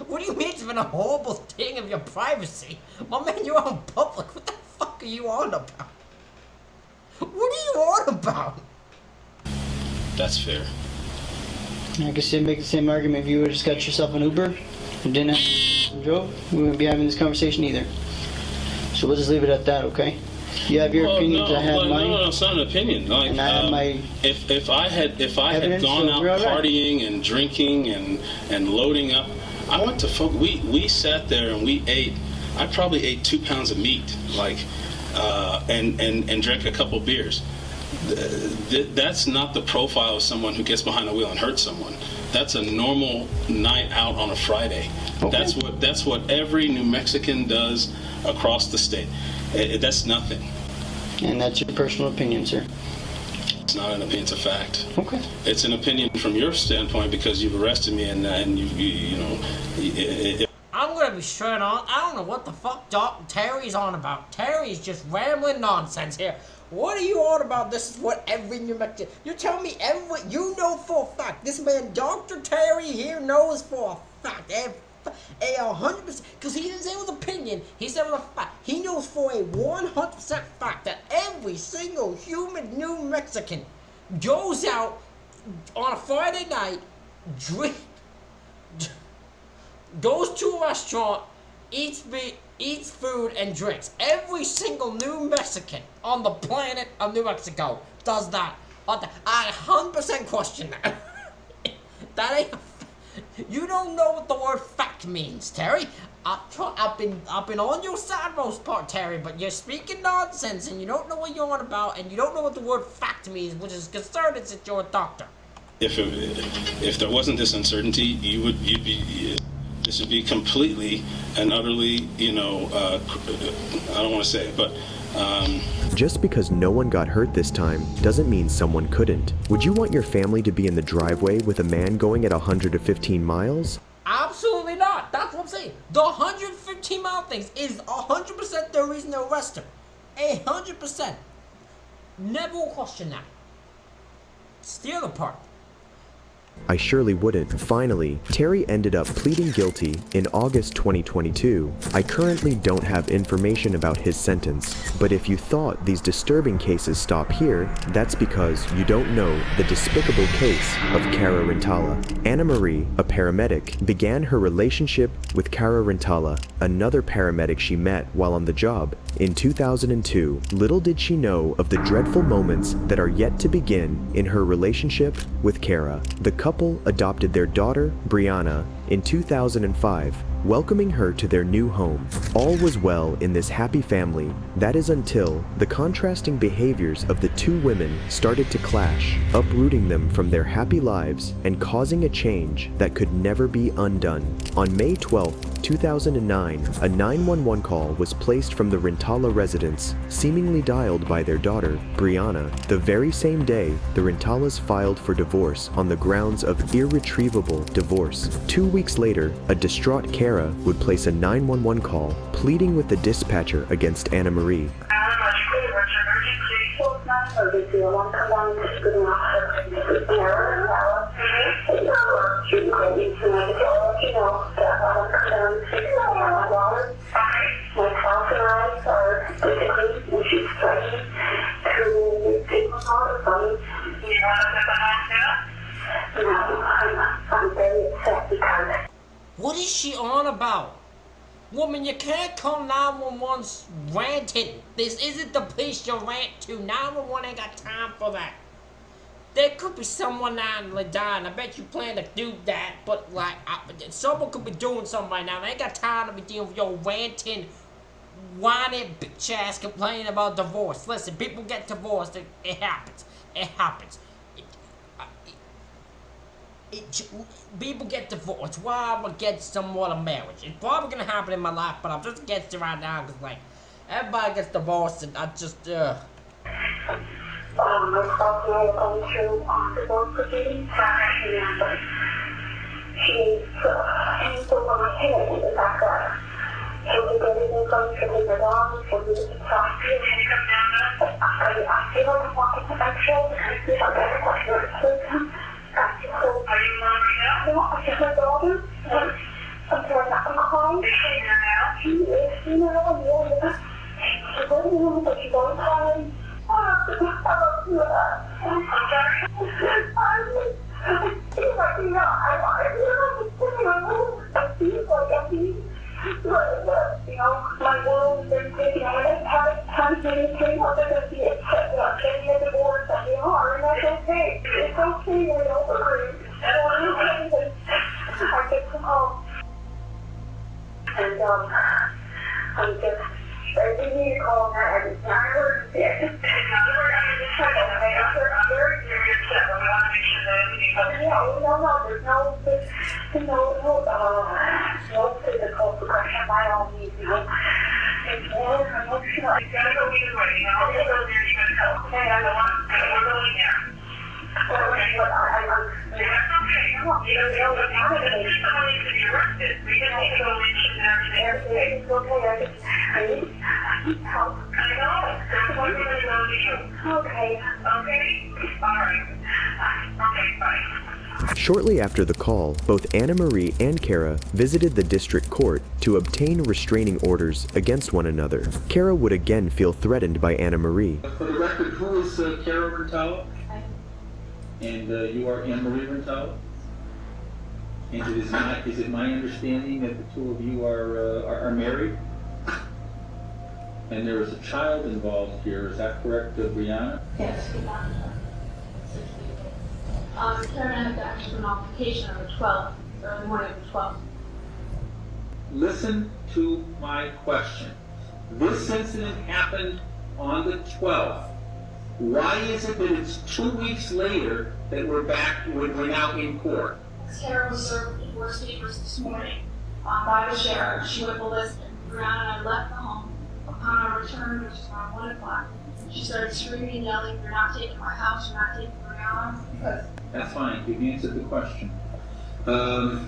What do you mean it's been a horrible thing of your privacy? My man, you're on public. What the fuck are you on about? What are you on about? That's fair. I could make the same argument if you would have just got yourself an Uber and didn't have drove. We wouldn't be having this conversation either. So we'll just leave it at that, okay? You have your opinions, I have mine. No, it's not an opinion. Like, and I have my if I had gone out partying and drinking and loading up, I went to we sat there and we ate. I probably ate 2 pounds of meat, like, and drank a couple beers. That's not the profile of someone who gets behind the wheel and hurts someone. That's a normal night out on a Friday. Okay. That's what every New Mexican does across the state. That's nothing. And that's your personal opinion, sir. It's not an opinion, it's a fact. Okay. It's an opinion from your standpoint because you've arrested me and you know. I'm gonna be straight on. I don't know what the fuck Terry's on about. Terry's just rambling nonsense here. What are you on about? This is what every New Mexican. You tell me you know for a fact. This man, Dr. Terry here, knows for a fact. 100%, because he didn't say it with opinion, he said with a fact. He knows for a 100% fact that every single human New Mexican goes out on a Friday night, goes to a restaurant, eats food and drinks. Every single New Mexican on the planet of New Mexico does that. I 100% question that. That ain't. You don't know what the word fact means, Terry. I've been on your side most part, Terry, but you're speaking nonsense and you don't know what you're on about and you don't know what the word fact means, which is concerning since you're a doctor. If there wasn't this uncertainty, this would be completely and utterly, you know, I don't want to say it, but. Just because no one got hurt this time doesn't mean someone couldn't. Would you want your family to be in the driveway with a man going at 115 miles? Absolutely not. That's what I'm saying. The 115-mile thing is 100% the reason to arrest him. 100%. Never will question that. It's the other part. I surely wouldn't. Finally, Terry ended up pleading guilty in August 2022. I currently don't have information about his sentence, but if you thought these disturbing cases stop here, that's because you don't know the despicable case of Cara Rintala. Anna Marie, a paramedic, began her relationship with Cara Rintala, another paramedic she met while on the job, in 2002. Little did she know of the dreadful moments that are yet to begin in her relationship with Cara. The couple adopted their daughter, Brianna, in 2005, welcoming her to their new home. All was well in this happy family. That is until the contrasting behaviors of the two women started to clash, uprooting them from their happy lives and causing a change that could never be undone. On May 12, 2009, a 911 call was placed from the Rintala residence, seemingly dialed by their daughter, Brianna. The very same day, the Rintalas filed for divorce on the grounds of irretrievable divorce. 2 weeks later, a distraught Cara would place a 911 call, pleading with the dispatcher against Anna Marie. What is she on about? Woman, you can't call 911 ranting. This isn't the place you rant to. 911 ain't got time for that. There could be someone out dying. I bet you plan to do that, but like, someone could be doing something right now. They ain't got time to be dealing with your ranting, whining bitch ass complaining about divorce. Listen, people get divorced. It happens. It happens. People get divorced. Why I'm against some more of marriage? It's probably gonna happen in my life, but I'm just against it right now because like everybody gets divorced, and I just My son here going through divorce proceedings. She's still on my head in the fact that she'll be getting in from to her down, she'll be looking frosty and she'll come down. I feel like I'm walking the backfield and I feel like I'm walking the are you mommy now? No, I just my daughter. I'm sorry, not gonna cry. Is she here now? She is, you know, yeah. She's going home, but she's on time. I love you. I'm sorry. I feel like, you know, I feel like I'm being, you know, my world is taking on it. How to get it came up, they're going to be upset. Getting a divorce, and you are, and that's okay. It's okay, we don't agree. And when I get from home, and I'm just, I need to call that every time. I'm very serious, we want to make sure that everything goes. No, there's no physical progression by all means, you know. It's more emotional. You gotta go either way, you know. I'll go there, you gotta go. Okay, I don't want to, we're going there. Okay, but that's okay. You know, we're not going to be arrested. We can also go into everything. It's okay, I need help. I know. That's what we're going to go to you. Okay. Okay? All right. Okay, bye. Shortly after the call, both Anna Marie and Kara visited the district court to obtain restraining orders against one another. Kara would again feel threatened by Anna Marie. For the record, who is Kara Rentalo? And you are Anna Marie Rentalo? And is it my understanding that the two of you are married? And there is a child involved here, is that correct, Brianna? Yes, Karen and I have to actually an application on the 12th, or the morning of the 12th. Listen to my question. This incident happened on the 12th. Why is it that it's 2 weeks later that we're now in court? Karen was served with divorce papers this morning by the sheriff. She went ballistic. Brianna and I left the home. Upon our return, which is around 1 o'clock, she started screaming and yelling, "You're not taking my house, you're not taking Brianna." That's fine, you've answered the question. The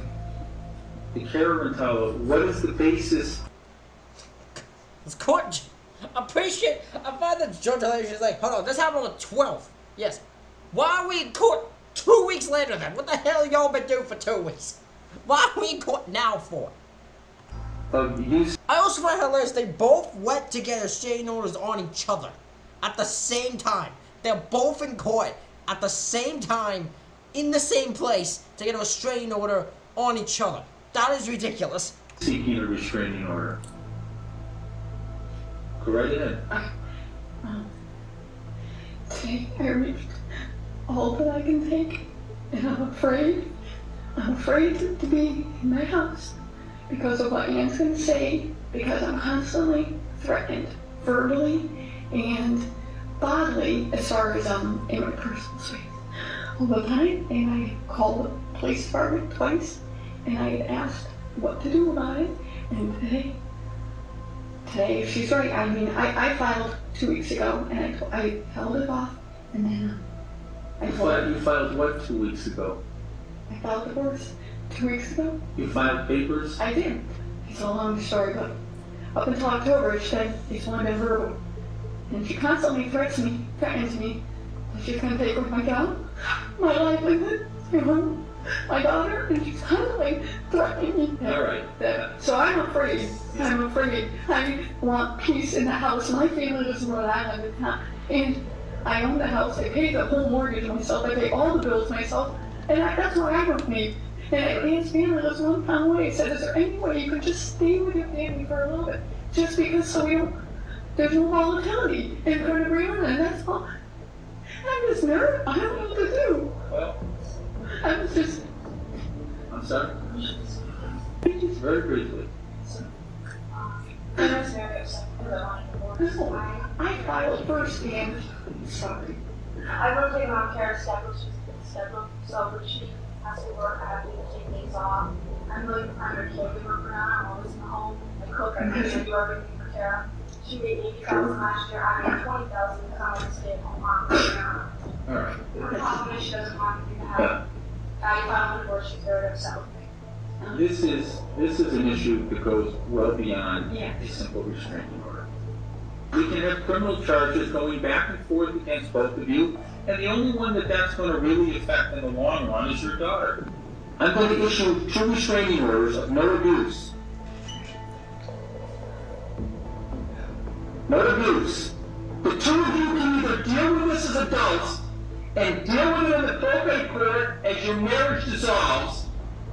Kara Rentalo, what is the basis? It's court. I'm pretty sure. I find that Georgia lady, she's like, hold on, this happened on the 12th. Yes. Why are we in court 2 weeks later then? What the hell y'all been doing for 2 weeks? Why are we in court now for? I also find hilarious they both went together restraining orders on each other at the same time. They're both in court at the same time in the same place to get a restraining order on each other. That is ridiculous. Seeking a restraining order. Go right ahead. Today I reached all that I can take, and I'm afraid to be in my house because of what Ann's going to say, because I'm constantly threatened, verbally and bodily, as far as in my personal space. All the time, and I called the police department twice, and I had asked what to do about it, and today, if she's right, I mean, I filed 2 weeks ago, and I held it off, and then I told her. You filed what 2 weeks ago? I filed divorce 2 weeks ago. You filed papers? I did. It's a long story, but up until October, she said it's only been verbal. And she constantly threatens me that she's going to take over my job, my livelihood, my home, my daughter, and she's constantly threatening me. All right. So I'm afraid. I want peace in the house. My family lives in Rhode Island, and I own the house. I pay the whole mortgage myself. I pay all the bills myself, and that's what I don't need. And his family lives 1 pound away. He said, is there any way you could just stay with your family for a little bit? Just because there's no volatility in front of Brianna, and that's all. I'm just nervous. I don't know what to do. Well, I'm sorry? Very briefly. No, I filed first and sorry. I rotate on Kara's schedule, so when she has to work, I have to take days off. I'm really the primary caregiver for now. I'm always in the home. I cook, I clean, I do everything for Kara. She made $80,000 last year. I made $20,000 because I'm a stay-at-home mom for Kara. All right. Possibly she doesn't want me to have value final divorce. She's very upset with me. This is an issue that goes well beyond Yeah. a simple restraining order. We can have criminal charges going back and forth against both of you, and the only one that's going to really affect in the long run is your daughter. I'm going to issue 2 restraining orders of no abuse. No abuse. The 2 of you can either deal with this as adults and deal with it in the probate court as your marriage dissolves,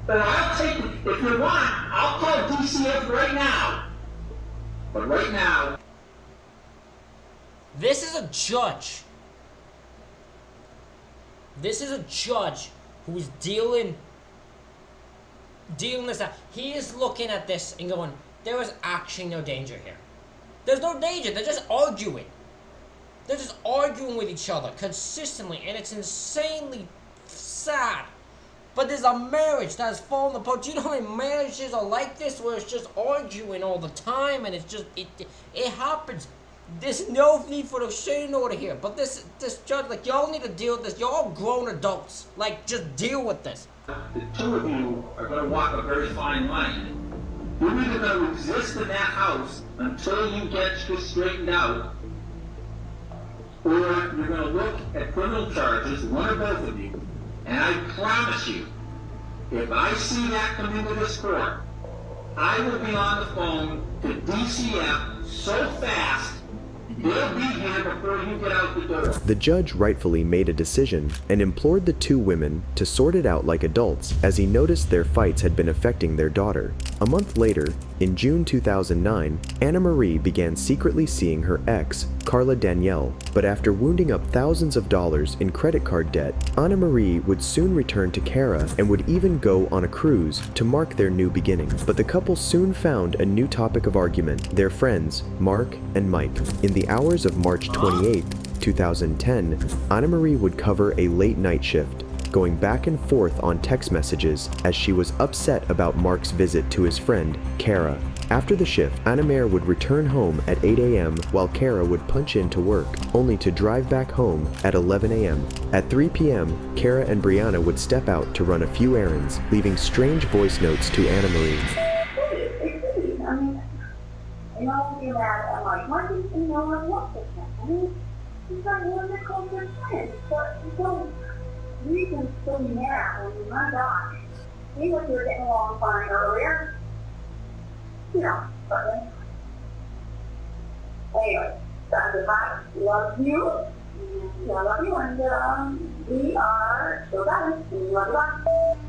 or I'll take it. If you want, I'll call DCF right now. But right now... This is a judge. This is a judge who's dealing this out. He is looking at this and going, there is actually no danger here. There's no danger. They're just arguing. They're just arguing with each other consistently, and it's insanely sad. But there's a marriage that has fallen apart. Do you know how many marriages are like this, where it's just arguing all the time, and it's just, it happens. There's no need for the restraining order here. But this judge, like, y'all need to deal with this. Y'all all grown adults. Like, just deal with this. The 2 of you are going to walk a very fine line. You're either going to exist in that house until you get this straightened out, or you're going to look at criminal charges, one or both of you, and I promise you, if I see that come into this court, I will be on the phone to DCF so fast, they'll be here before you get out the door. The judge rightfully made a decision and implored the 2 women to sort it out like adults, as he noticed their fights had been affecting their daughter. A month later, in June 2009, Anna Marie began secretly seeing her ex, Carla Danielle, but after wounding up thousands of dollars in credit card debt, Anna Marie would soon return to Kara and would even go on a cruise to mark their new beginning. But the couple soon found a new topic of argument: their friends, Mark and Mike. In the hours of March 28, 2010, Anna Marie would cover a late night shift, going back and forth on text messages as she was upset about Mark's visit to his friend, Kara. After the shift, Anna Mare would return home at 8 a.m. while Kara would punch in to work, only to drive back home at 11 a.m. At 3 p.m., Kara and Brianna would step out to run a few errands, leaving strange voice notes to Anna Marie. I mean, you know, you're mad. I'm like, why do you know I want this man? I mean, he's like one of the closest friends. But you don't reason to be mad when you my God. We were getting along fine earlier. You know, but anyway, that's about it. Love you. I love you, and we are still better. We love you.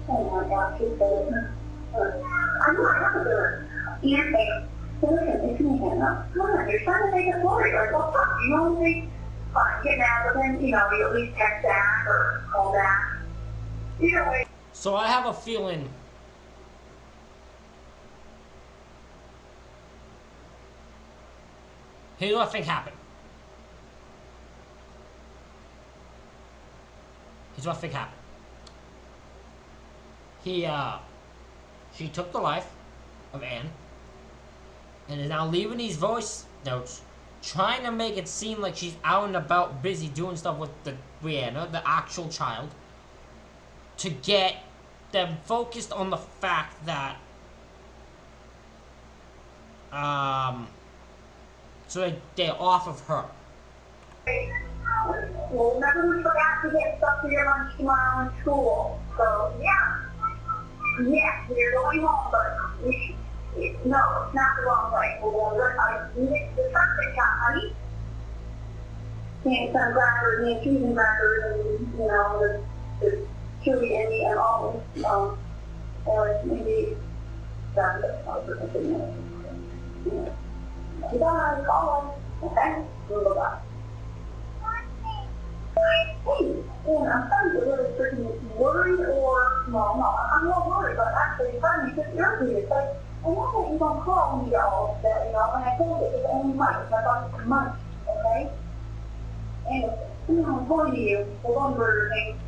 Oh my God, she's better. I know I have to do it. And listen, it's me, Hannah. Come on, you're trying to make it worry. Like, well, fuck, you know what I mean? Fine, get mad, but then, you know, you at least text back or call back. Either way. So I have a feeling here's what I think happened. She took the life of Anne and is now leaving these voice notes, trying to make it seem like she's out and about busy doing stuff with the Brianna, the actual child, to get them focused on the fact that so they're off of her. Well, remember we forgot to get stuff for your lunch tomorrow in school. So, yeah. Yes, we're going home, but no, it's not the wrong way. I mixed the chocolate shop, honey. And some crackers and cheese and crackers and, you know, the chili and all or maybe that's it. I'll put it in there. You don't have to call them. Okay? We'll go. Hey, and I'm starting to get really freaking worried or, well, no, I'm not worried, but actually starting to get irritated. It's like, I know that you don't call me all upset, you know, and I told you it's only money. It's about money, okay? And, you know, I'm going to you, we're going to Burger King.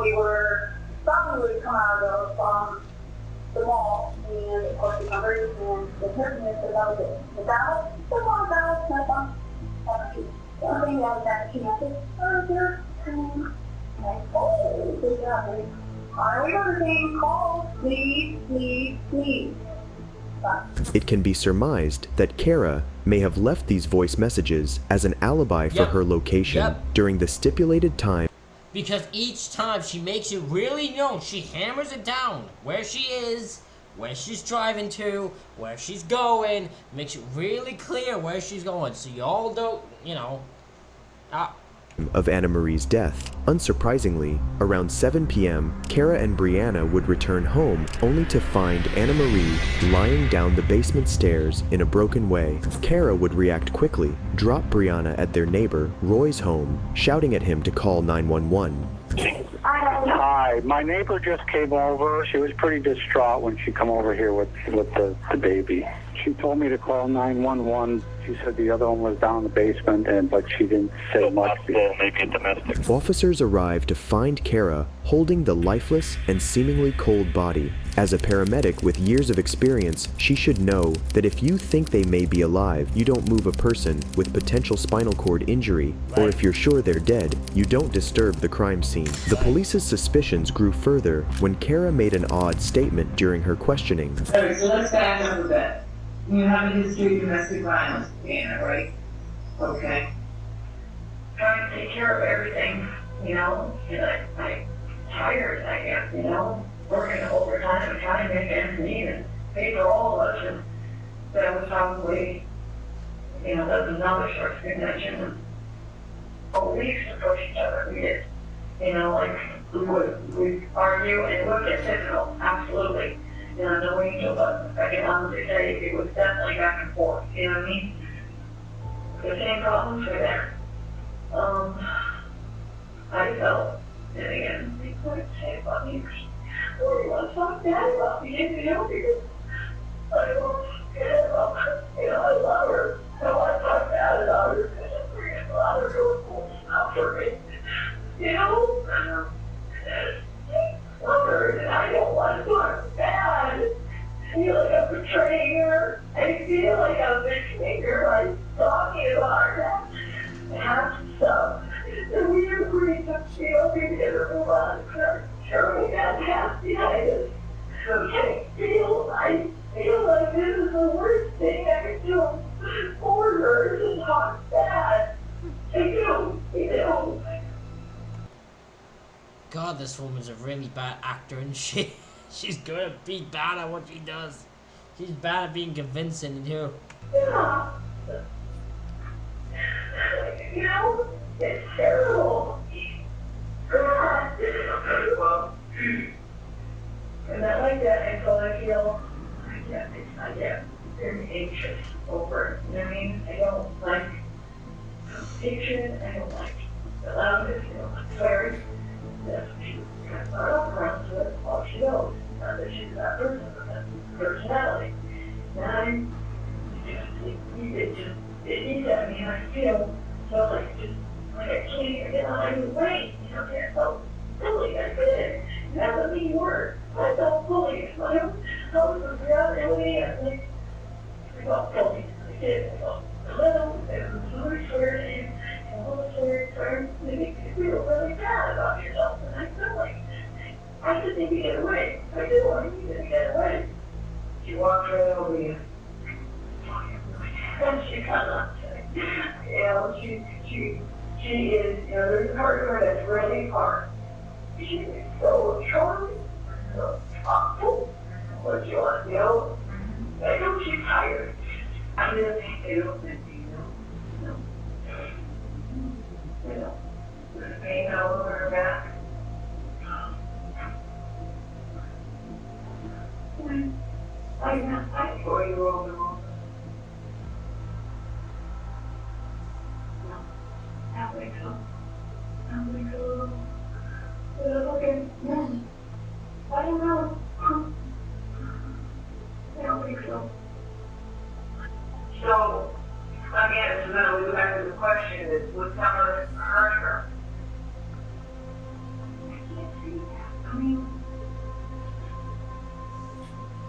We were probably to come out of the mall, and of course the numbers and the person is about the ballot. The one ballot, my phone. Something like that, she said, oh, dear. Like, oh, good job, baby. Are we on the same call? Please, please, please. It can be surmised that Kara may have left these voice messages as an alibi for her location during the stipulated time. Because each time she makes it really known, she hammers it down where she is, where she's driving to, where she's going, makes it really clear where she's going, so you all don't, you know. Of Anna Marie's death. Unsurprisingly, around 7 p.m., Kara and Brianna would return home only to find Anna Marie lying down the basement stairs in a broken way. Kara would react quickly, drop Brianna at their neighbor, Roy's home, shouting at him to call 911. Hi, my neighbor just came over. She was pretty distraught when she come over here with the baby. She told me to call 911. She said the other one was down in the basement, but she didn't say much. Maybe a domestic. Officers arrived to find Kara holding the lifeless and seemingly cold body. As a paramedic with years of experience, she should know that if you think they may be alive, you don't move a person with potential spinal cord injury, or if you're sure they're dead, you don't disturb the crime scene. The police's suspicions grew further when Kara made an odd statement during her questioning. Alright, so let's back up a bit. You have a history of domestic violence, Anna, right? Okay. Trying to take care of everything, you know, and I'm tired, I guess, you know, working overtime and trying to make ends meet and pay for all of us, and that was probably, you know, that was another source of connection. But we used to push each other, we did, you know, like, we'd argue and it would get physical, absolutely. You know, no angel, but I can honestly say it was definitely back and forth, you know what I mean? The same problems were there. I felt, and again, they couldn't say about me, or you want to talk bad about me, you know, because I don't care about her, you know, I love her, I don't want to talk bad about her, because I'm bringing a lot of really cool stuff for me, you know? I love her, and I don't want to talk bad. I feel like I'm betraying her, I feel like I'm betraying her by talking about her, half stuff. And we agreed to feel together move on. Sure, we got half behind us. I feel like this is the worst thing I could do for her to talk bad. I do. God, this woman's a really bad actor, and she's good at being bad at what she does. She's bad at being convincing, and you. Yeah. You know, it's terrible. God. And I like that until I feel I get very anxious over it. You know what I mean? I don't like conversation, I don't like the loudness, I don't like swearing. That's what she got brought up around to it, all she knows. Not that she's that person, but that's her personality. And it eats at me, and I feel like I can't even get out of the way. You know, I felt silly, I did. That's a mean word. I felt bullied. I was reality, and I felt bullied. I did. I felt little, and it was really swear to him, and all the swear to make you feel really bad about yourself, and I felt like I just need to get away. I do. I need to get away. She walked right over you. And she kind of, you know, she is, you know, there's a part of her that's really hard. She is so charming, so thoughtful. What you want to know? I know she's tired. I just feel that, you know, the pain all over her back. I'm not that 4-year-old anymore. No, I don't think so. I don't think so. But I'm looking, no. I don't know. I don't think so. So, again, so then we go back to the question, is would someone hurt her? I can't say that. I mean,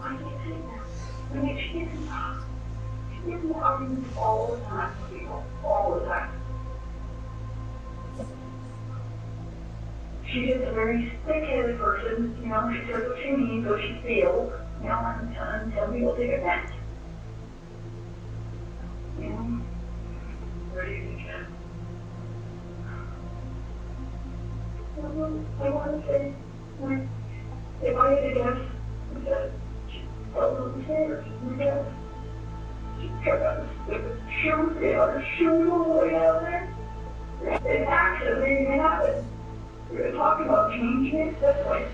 I can't say that. I mean, she gets in arguments all the time with people, all the time. She is a very thick-headed person, you know, she says what she means, what she feels, you know, and some people take offense. You know? Where do you think that? I want to say, like, if I had to guess, that she fell on the stairs, I guess. She got out of the shoes, they had her shoes all the way down there. An accident didn't even happen. We were talking about changing it, that's like,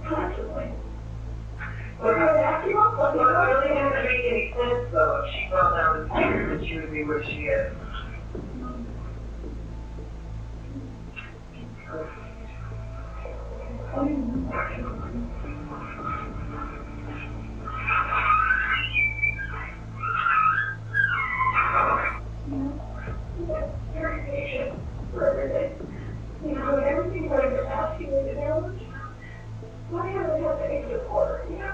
constantly. But it really doesn't make any sense though, if she fell down the stairs that she would be where she is. Very patient for everything. You know, and everything that I've been asking you to do, why haven't I had any support? You know,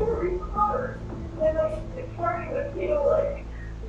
every part. And it's starting to feel like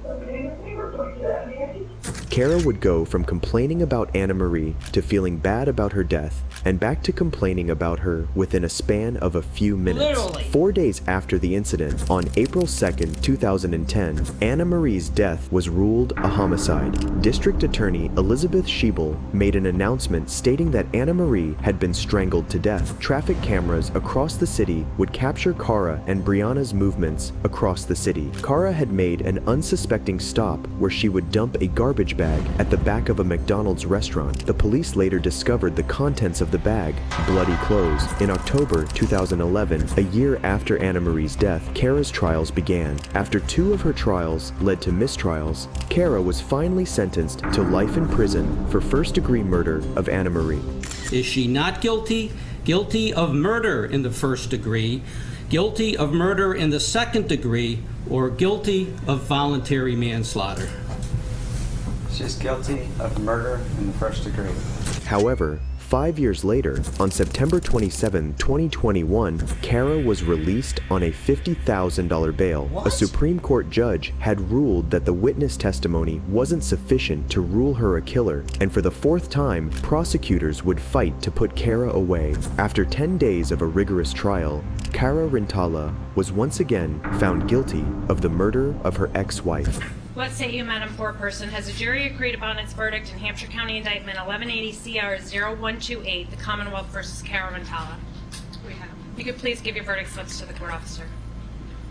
I'm getting a finger pointed at me. Kara would go from complaining about Anna Marie to feeling bad about her death, and back to complaining about her within a span of a few minutes. Literally. 4 days after the incident, on April 2nd, 2010, Anna Marie's death was ruled a homicide. District Attorney Elizabeth Schiebel made an announcement stating that Anna Marie had been strangled to death. Traffic cameras across the city would capture Kara and Brianna's movements across the city. Kara had made an unsuspecting stop where she would dump a garbage bag at the back of a McDonald's restaurant. The police later discovered the contents of the bag, bloody clothes. In October 2011, a year after Anna Marie's death, Kara's trials began. After 2 of her trials led to mistrials, Kara was finally sentenced to life in prison for first-degree murder of Anna Marie. Is she not guilty? Guilty of murder in the first degree, guilty of murder in the second degree, or guilty of voluntary manslaughter? She's guilty of murder in the first degree. However, 5 years later, on September 27, 2021, Kara was released on a $50,000 bail. What? A Supreme Court judge had ruled that the witness testimony wasn't sufficient to rule her a killer, and for the 4th time, prosecutors would fight to put Kara away. After 10 days of a rigorous trial, Kara Rintala was once again found guilty of the murder of her ex-wife. What say you, Madam Foreperson? Has the jury agreed upon its verdict in Hampshire County Indictment 1180 CR 0128, the Commonwealth versus Kara Rintala? We have. You could please give your verdict slips to the court officer.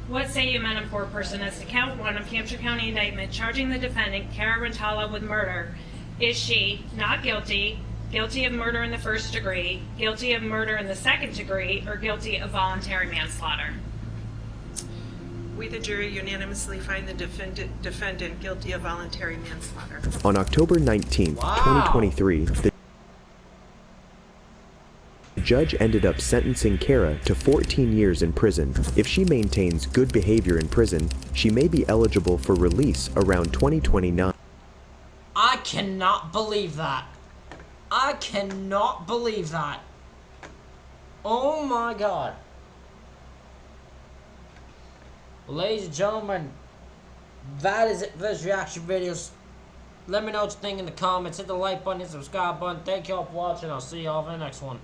What say you, Madam Foreperson, as to count 1 of Hampshire County Indictment charging the defendant, Kara Rintala, with murder? Is she not guilty, guilty of murder in the first degree, guilty of murder in the second degree, or guilty of voluntary manslaughter? We, the jury, unanimously find the defendant guilty of voluntary manslaughter. On October 19, 2023, the judge ended up sentencing Kara to 14 years in prison. If she maintains good behavior in prison, she may be eligible for release around 2029. I cannot believe that. I cannot believe that. Oh my god. Ladies and gentlemen, that is it for this reaction videos. Let me know what you think in the comments. Hit the like button, hit the subscribe button. Thank y'all for watching. I'll see y'all for the next one.